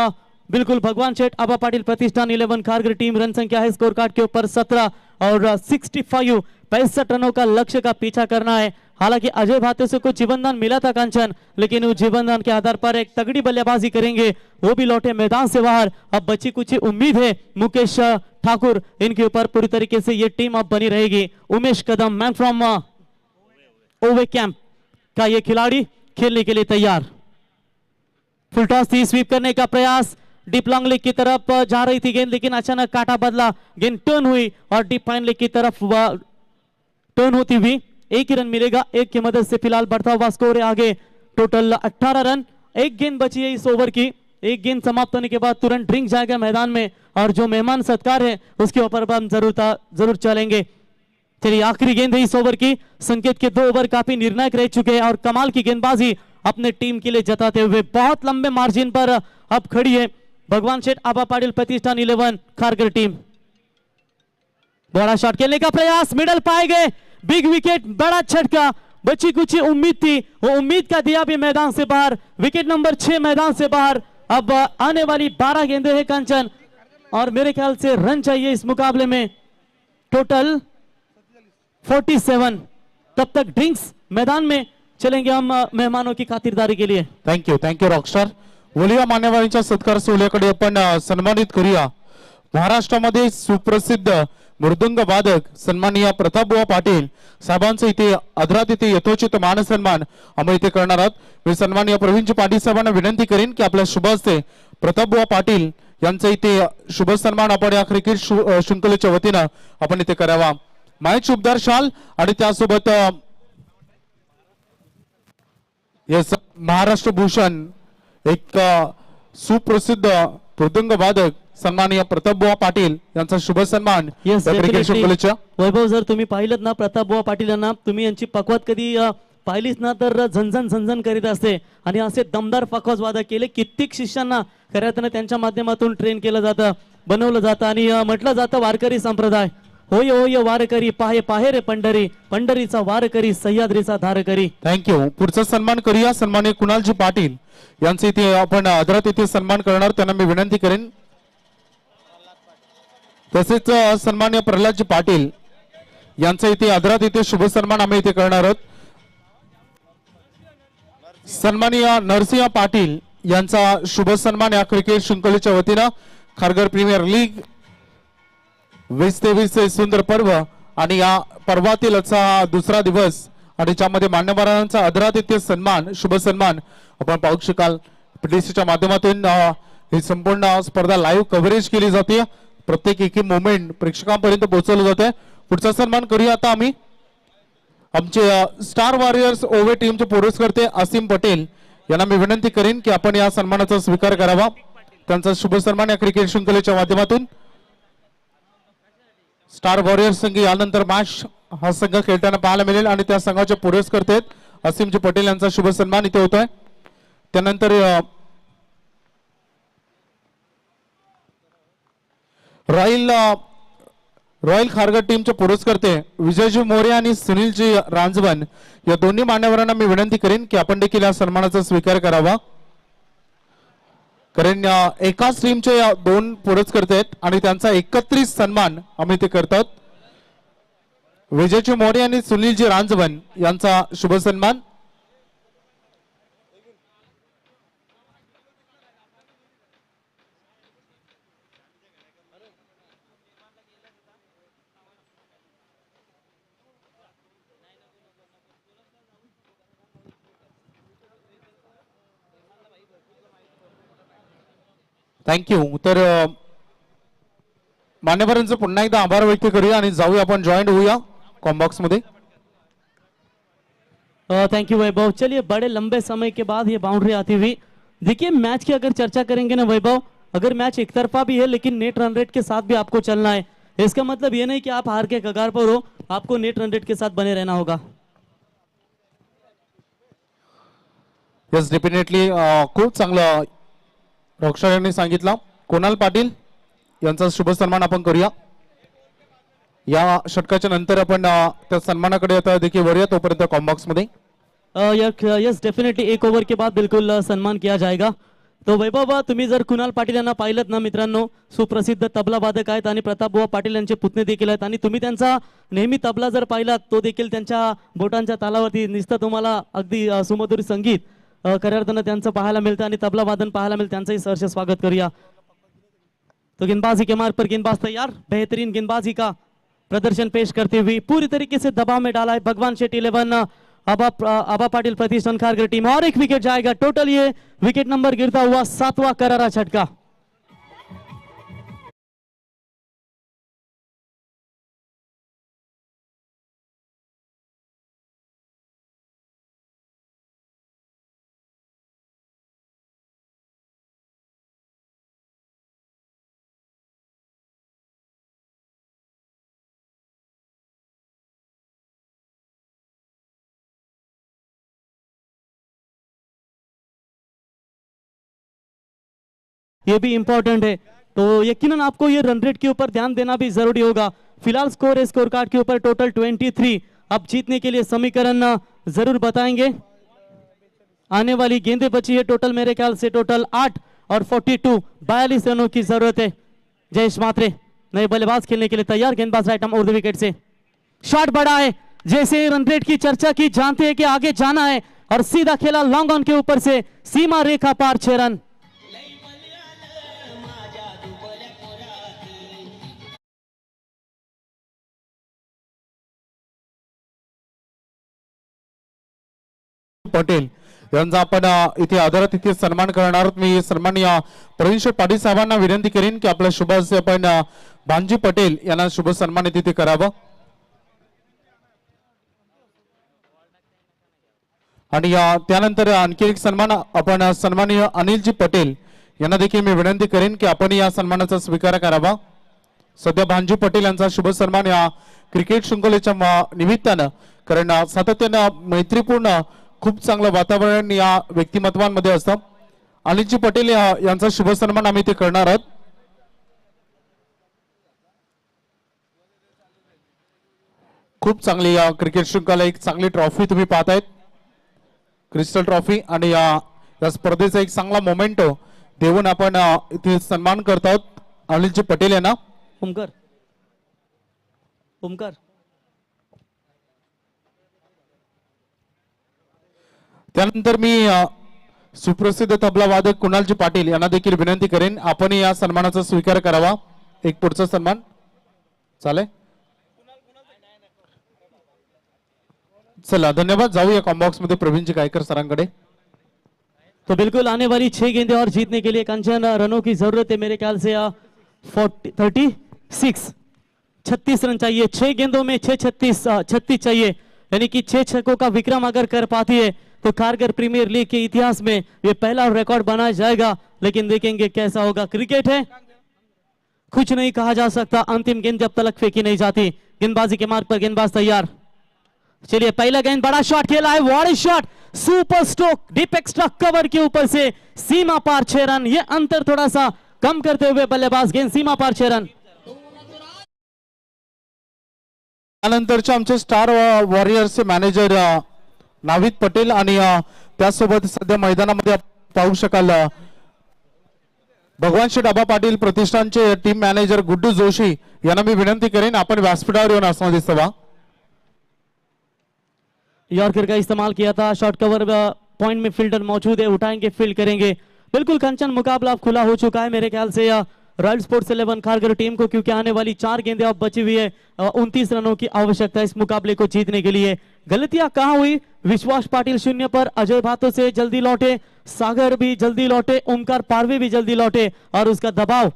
बिल्कुल भगवान शेठ आबा पाटिल प्रतिष्ठान 11 कारगिल टीम, रन संख्या है स्कोर कार्ड के ऊपर 17 और 65 रनों का लक्ष्य का पीछा करना है। हालांकि अजय भाते से कुछ जीवनदान मिला था कंचन, लेकिन उस जीवनदान के आधार पर एक तगड़ी बल्लेबाजी करेंगे, वो भी लौटे मैदान से बाहर। अब बची कुछ उम्मीद है मुकेश ठाकुर, इनके ऊपर पूरी तरीके से ये टीम अब बनी रहेगी। उमेश कदम मैन फ्रॉम ओवे कैंप का ये खिलाड़ी खेलने के लिए तैयार। फुल टॉस थी, स्वीप करने का प्रयास, डीप लॉन्ग लेग की तरफ जा रही थी गेंद, लेकिन अचानक काटा बदला, गेंद टर्न हुई और डीप फाइन लेग की तरफ टर्न होती हुई एक ही रन मिलेगा। एक की मदद से फिलहाल बढ़ता हुआ स्कोर है आगे, टोटल 18 रन। एक गेंद बची है इस ओवर की, एक गेंद समाप्त होने के बाद तुरंत ड्रिंक जाएगा मैदान में और जो मेहमान सत्कार है उसके ऊपर हम जरूर चलेंगे। चलिए आखिरी गेंद है इस ओवर की। संकेत के 2 ओवर काफी निर्णायक रह चुके हैं और कमाल की गेंदबाजी अपने टीम के लिए जताते हुए बहुत लंबे मार्जिन पर अब खड़ी है भगवान शेठ आबा पाटिल प्रतिष्ठान 11 कारगिल टीम। बड़ा शॉट खेलने का प्रयास, मिडल पाए गए, बिग विकेट, बड़ा झटका। बची कुछ उम्मीद थी, वो उम्मीद का दिया भी मैदान से बाहर। विकेट नंबर 6 मैदान से बाहर। अब आने वाली 12 गेंदें हैं कंचन और मेरे ख्याल से रन चाहिए इस मुकाबले में, टोटल 47। तब तक ड्रिंक्स मैदान में चलेंगे हम मेहमानों की खातिरदारी के लिए। Thank you Rockstar. बोलूया मान्यवरांच्या सत्कार सोहळ्याकडे आपण सन्मानित करूया महाराष्ट्रामध्ये सुप्रसिद्ध मृदुंग वादक सन्माननीय प्रतापबुवा पाटील साहेबांचे इथे आदरात इथे यथोचित मान सन्मान आम्ही इथे करणार आहोत। मी सन्माननीय प्रवीणजी पाटील साहेबांना विनंती करेन की आपल्या शुभ हस्ते प्रतापबुवा पाटील यांचा इथे शुभ सन्मान आपण या क्रिकेट शृंखलेच्या वतीनं आपण इथे करावा। मायच शुभदार शाल आणि त्यासोबत यस महाराष्ट्र भूषण एक सुप्रसिद्ध मृदुंग वादक सन्माननीय प्रतापबुवा पाटील यांचा शुभ सन्मान Yes, या क्रिकेट definitely. शृंखलेच्या। वैभव, जर तुम्ही पाहिलं ना प्रतापबुवा पाटील यांना, तुम्ही यांची पकवात कधी पाहिलीच ना तर झनझन झनझन करीत असते आणि असे दमदार पकवाज वादक केले कित्येक शिष्यांना खऱ्या अर्थाने त्यांच्या माध्यमातून ट्रेन केलं जातं, बनवलं जातं आणि म्हटलं जातं वारकरी संप्रदाय, होय होय वारकरी पाहे पाहे रे पंढरी, पंढरीचा वारकरी सह्याद्रीचा धारकरी। थँक्यू। पुढचा सन्मान करूया सन्माननीय कुणालजी पाटील यांचे इथे आपण आदरात इथे सन्मान करणार, त्यांना मी विनंती करेन। तसेच सन्माननीय प्रल्हादजी पाटील यांचा इथे आदरात इथे शुभ सन्मान आम्ही इथे करणार आहोत। सन्माननीय नरसिंह पाटील यांचा शुभ सन्मान या क्रिकेट शृंखलेच्या वतीनं खारघर प्रीमियर लीग 2023 चे सुंदर पर्व आणि या पर्वातील हा दुसरा दिवस आणि ज्यामध्ये मान्यवरांचा आदरातिथ्य सन्मान शुभ सन्मान आपण पाहू शकाल. पीडीसीच्या माध्यमातून ही संपूर्ण स्पर्धा लाईव्ह कव्हरेज केली जाते. प्रत्येक एक मोमेंट प्रेक्षकांपर्यंत पोहोचवलं जाते. पुढचा सन्मान करूया आता आम्ही आमचे स्टार वॉरियर्स ओवे टीमचे पुरस्कर्ते आसिम पटेल यांना मी विनंती करेन की आपण या सन्मानाचा स्वीकार करावा. त्यांचा शुभ सन्मान या क्रिकेट शृंखलेच्या माध्यमातून स्टार वॉरियर्स संघ यानंतर मॅच हा संघ खेळताना पाहायला मिळेल आणि त्या संघाचे पुरस्कर्ते आसिमजी पटेल यांचा शुभ सन्मान इथे होतोय. त्यानंतर रॉयल खारघर टीमचे पुरस्कर्ते विजयजी मोरे आणि सुनीलजी रांजवन या दोन्ही मान्यवरांना मी विनंती करेन की आपण देखील या सन्मानाचा स्वीकार करावा. कारण एकाच टीमचे दोन पुरस्कर्ते आहेत आणि त्यांचा एकत्रित सन्मान आम्ही ते करतात. विजयजी मोरे आणि सुनीलजी रांजवन यांचा शुभ सन्मान. थँक्यू. तर मान्यवरांचं पुन्हा एकदा आभार व्यक्त करूया आणि जाऊया आपण जॉईंट होऊया कॉम्बॉक्स मध्ये. थैंक यू वैभव. चलिए बड़े लंबे समय के बाद ये बाउंड्री आती हुई. देखिए मैच की अगर चर्चा करेंगे ना वैभव, अगर मैच एक तरफा भी है लेकिन नेट रन रेट के साथ भी आपको चलना है. इसका मतलब ये नहीं कि आप हार के कगार पर हो, आपको नेट रन रेट के साथ बने रहना होगा. यस डेफिनेटली खूप चांगलं रॉकस्टार सांगितलं. कुणाल पाटील यांचा शुभ सन्मान आपण करूया. या षटकाच्या नंतर आपण त्या सन्मानाकडे आता देखील वरूया तोपर्यंत कॉम्बॉक्स मध्ये. यस डेफिनेटली एक ओव्हर के बाद बिलकुल सन्मान किया जाएगा. तो वैभव तुम्ही जर कुणाल पाटील यांना पाहिलं ना मित्रांनो, सुप्रसिद्ध तबला वादक आहेत आणि प्रतापबुवा पाटील यांचे पुतणे देखील आहेत आणि तुम्ही त्यांचा नेहमी तबला जर पाहिलात तो देखील त्यांच्या बोटांच्या तालावरती निसतं तुम्हाला अगदी सुमधुर संगीत खऱ्या अर्थानं त्यांचं पाहायला मिळतं आणि तबला वादन पाहायला मिळतं. त्यांचंही सहर्ष स्वागत करूया. तो गेंदबाजी के मार्ग पर गेंदबाज तैयार, बेहतरीन गेंदबाजी का प्रदर्शन पेश करते हुए पूरी तरीके से दबाव में डाला है भगवान शेट्टी 11 आबा पाटिल प्रतिष्ठान खारघर टीम. और एक विकेट जाएगा. टोटल ये विकेट नंबर गिरता हुआ 7वां करारा झटका. ये भी इंपॉर्टेंट है तो यकीनन आपको ये रन रेट के ऊपर ध्यान देना भी जरूरी होगा. फिलहाल स्कोर है स्कोर कार्ड के ऊपर टोटल 23. अब जीतने के लिए समीकरण जरूर बताएंगे. आने वाली गेंदें बची है टोटल मेरे ख्याल से टोटल 8 और 42 रनों की जरूरत है. जयेश मात्रे नए बल्लेबाज खेलने के लिए तैयार. गेंदबाज राइट आर्म उर्दू विकेट से शॉट बड़ा है. जैसे रन रेट की चर्चा की, जानते हैं कि आगे जाना है और सीधा खेला लॉन्ग ऑन के ऊपर से सीमा रेखा पार 6 रन. पटेल यांचा आपण इथे आदरातिथ्य सन्मान करणार आहोत. मी सन्माननीय प्रवीण पाटील साहेबांना विनंती करेन की आपल्या शुभ हस्ते आपण भांजी पटेल यांना शुभ सन्मान तिथे करावं. आणि त्यानंतर आणखी एक सन्मान आपण सन्माननीय अनिलजी पटेल यांना देखील मी विनंती करेन की आपण या सन्मानाचा स्वीकार करावा. सध्या भांजी पटेल यांचा शुभ सन्मान या क्रिकेट शृंखलेच्या निमित्तानं कारण सातत्यानं मैत्रीपूर्ण खूप चांगलं वातावरण या व्यक्तिमत्वांमध्ये असतं. अनिलजी पटेल यांचा शुभ सन्मान आम्ही ते करणार आहोत. खूप चांगली या क्रिकेट शृंखला एक चांगली ट्रॉफी तुम्ही पाहतायत, क्रिस्टल ट्रॉफी आणि या स्पर्धेचा एक चांगला मोमेंटो देऊन आपण इथे सन्मान करत आहोत अनिलजी पटेल यांना. ओमकार त्यानंतर मी सुप्रसिद्ध तबला वादक कुणालजी पाटील यांना देखील विनंती करेन आपण या सन्मानाचा स्वीकार करावा. एक पुढचा सन्मान चालेल. चला धन्यवाद. जाऊया कॉम्बॉक्स मध्ये प्रवीणजी गायकर सरांकडे. तो बिल्कुल आने वाली 6 गेंदें और जीतने के लिए कंचन रनों की जरूरत है मेरे ख्याल से 36 रन चाहिए. 6 गेंदों में 36 चाहिए, यानी कि 6 छक्कों का विक्रम अगर कर पाती है तो कारगर प्रीमियर लीग के इतिहास में ये पहला रिकॉर्ड बनाया जाएगा. लेकिन देखेंगे कैसा होगा. क्रिकेट है, कुछ नहीं कहा जा सकता. अंतिम गेंद जब तक फेंकी नहीं जाती. गेंदबाजी के मार्ग पर गेंदबाज तैयार. चलिए पहला गेंद, बड़ा शॉट खेला है, what shot, super stroke, deep extra cover के ऊपर से सीमा पार 6 रन. ये अंतर थोड़ा सा कम करते हुए बल्लेबाज, गेंद सीमा पार 6 रन. त्यानंतरचे आमचे स्टार वॉरियर्सचे मॅनेजर नाविद पटेल आणि त्यासोबत सध्या मैदानामध्ये पाहू शकाल भगवान शेठ आबा पाटील प्रतिष्ठानचे टीम मॅनेजर गुड्डू जोशी यांना मी विनंती करेन आपण व्यासपीठावर येऊन असं दिसवा. यॉर्कर का इस्तेमाल किया था. शॉर्ट कवर पॉइंट में फील्डर मौजूद है, उठाएंगे, फील्ड करेंगे. बिल्कुल कंचन मुकाबला खुला हो चुका है मेरे ख्याल से रॉयल स्पोर्ट्स 11 खारगर टीम को, क्योंकि आने वाली 4 गेंदें अब बची हुई है. 29 रनों की आवश्यकता है इस मुकाबले को जीतने के लिए. गलतियां कहां हुई? विश्वास पाटिल 0 पर, अजय भातो से जल्दी लौटे, सागर भी जल्दी लौटे, ओमकार पारवे भी जल्दी लौटे और उसका दबाव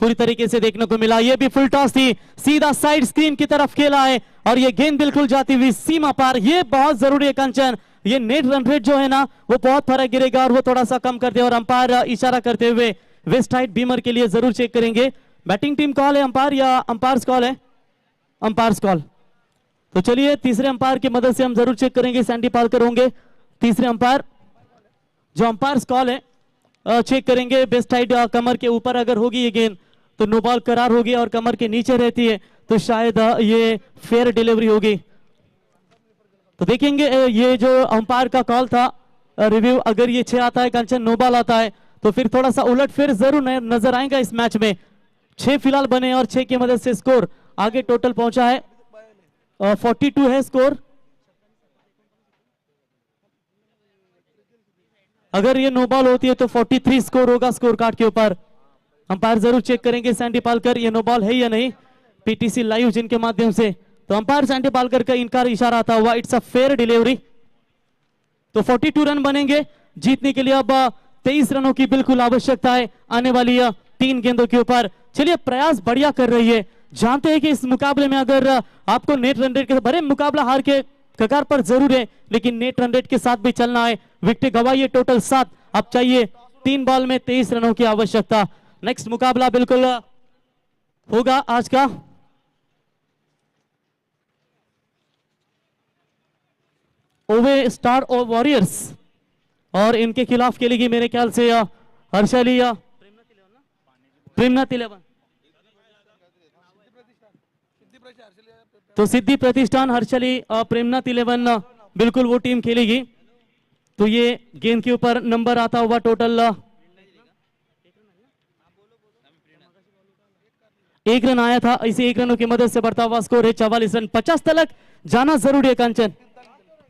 पूरी तरीके से देखने को मिला. ये भी फुल टॉस थी, सीधा साइड स्क्रीन की तरफ खेला है और ये गेंद बिल्कुल जाती हुई सीमा पार. ये बहुत जरूरी है कंचन. ये नेट रन रेट जो है ना वो बहुत फर्क गिरेगा और वो थोड़ा सा कम करते हैं. और अंपायर इशारा करते हुए वेस्ट हाइट बीमर के लिए जरूर चेक करेंगे. बैटिंग टीम कॉल है अंपायर या अंपायर्स कॉल है? Umpires call. तो चलिए तीसरे अंपायर की मदद से हम जरूर चेक करेंगे. सैंडी पालकर होंगे तीसरे अंपायर. जो अंपायर्स कॉल है चेक करेंगे. बेस्ट हाइट कमर के ऊपर अगर होगी ये गेंद तो नो बॉल करार होगी, और कमर के नीचे रहती है तो शायद ये फेयर डिलीवरी होगी. तो देखेंगे ये जो अंपायर का कॉल था रिव्यू, अगर ये 6 आता है कंचन, नो बॉल आता है तो फिर थोड़ा सा उलट फिर जरूर नजर आएगा इस मैच में. 6 फिलहाल बने और 6 की मदद से स्कोर आगे टोटल पहुंचा है 42 है स्कोर. अगर ये नो बॉल होती है तो 43 स्कोर होगा स्कोर कार्ड के ऊपर. अंपायर जरूर चेक करेंगे सैंडी पालकर ये नो बॉल है या नहीं, पीटीसी लाइव जिनके माध्यम से. तो अंपायर सैंडी पालकर का इनकार इशारा आता हुआ इट्स अ फेयर डिलीवरी. तो 42 रन बनेंगे जीतने के लिए. अब 23 रनों की बिल्कुल आवश्यकता है आने वाली 3 गेंदों के ऊपर. चलिए प्रयास बढ़िया कर रही है. जानते हैं कि इस मुकाबले में अगर आपको नेट रन रेट के बड़े मुकाबला हार के कगार पर जरूर है, लेकिन नेट रन रेट के साथ भी चलना है. विकेट गवाइए टोटल 7, अब चाहिए 3 बॉल में 23 रनों की आवश्यकता. नेक्स्ट मुकाबला बिल्कुल होगा आज का. ओवे स्टार और वॉरियर्स और इनके खिलाफ खेलेगी मेरे ख्याल से हर्षाली प्रेमनाथ 11. तो सिद्धि प्रतिष्ठान हर्षाली प्रेमनाथ 11 बिल्कुल वो टीम खेलेगी. तो ये गेंद के ऊपर नंबर आता हुआ टोटल 1 रन आया था. इसे 1 रनों की मदद से बढ़ता हुआ स्कोर है 44 रन. 50 तक जाना जरूरी है कंचन.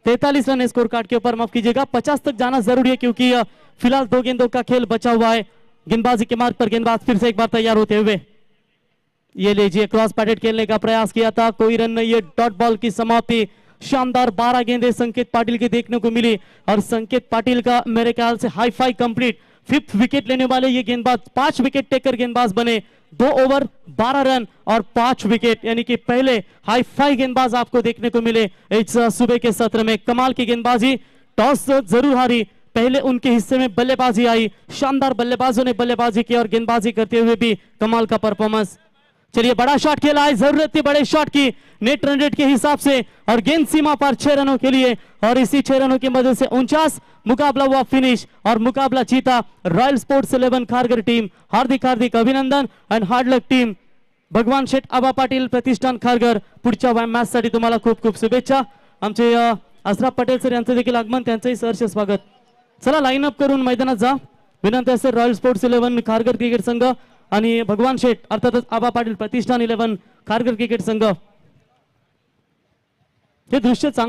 43 रन स्कोर कार्ड के ऊपर, माफ कीजिएगा, 50 तक जाना जरूरी है क्योंकि फिलहाल 2 गेंदों का खेल बचा हुआ है. गेंदबाजी के मार्ग पर गेंदबाज फिर से एक बार तैयार होते हुए. ये लीजिए क्रॉस पैटेड खेलने का प्रयास किया था, कोई रन नहीं. ये डॉट बॉल की समाप्ति. शानदार 12 गेंदें संकेत पाटिल की देखने को मिली और संकेत पाटिल का मेरे ख्याल से hi fi complete. 5th wicket लेने वाले ये गेंदबाज 5 विकेट टेकर गेंदबाज बने. 2 ओवर 12 रन और 5 विकेट, यानी कि पहले हाई फाई गेंदबाज आपको देखने को मिले इस सुबह के सत्र में. कमाल की गेंदबाजी. टॉस जरूर हारी, पहले उनके हिस्से में बल्लेबाजी आई. शानदार बल्लेबाजों ने बल्लेबाजी की और गेंदबाजी करते हुए भी कमाल का परफॉर्मेंस. चलिए बड़ा शॉट खेला है, जरूरत थी बड़े शॉट की नेट रन रेट के हिसाब से और गेंद सीमा पर 6 रनों के लिए. और इसी 6 रनों की मदद से 49 मुकाबला हुआ फिनिश और मुकाबला जीता रॉयल स्पोर्ट्स 11 खारगर टीम. हार्दिक हार्दिक अभिनंदन एंड हार्ड लक टीम. भगवान शेठ आबा पाटील प्रतिष्ठान खारगर. पुढच्या मॅच साठी तुम्हाला खूप खूप शुभेच्छा. आमचे असराफ पटेल सर यांचं देखील आगमन, त्यांचंही सहर्ष स्वागत. चला लाईन अप करून मैदानात जा. विनंती असेल रॉयल स्पोर्ट्स 11 खारगर क्रिकेट संघ आणि भगवान शेठ अर्थातच आबा पाटील प्रतिष्ठान 11 खारगर क्रिकेट संघ. हे दृश्य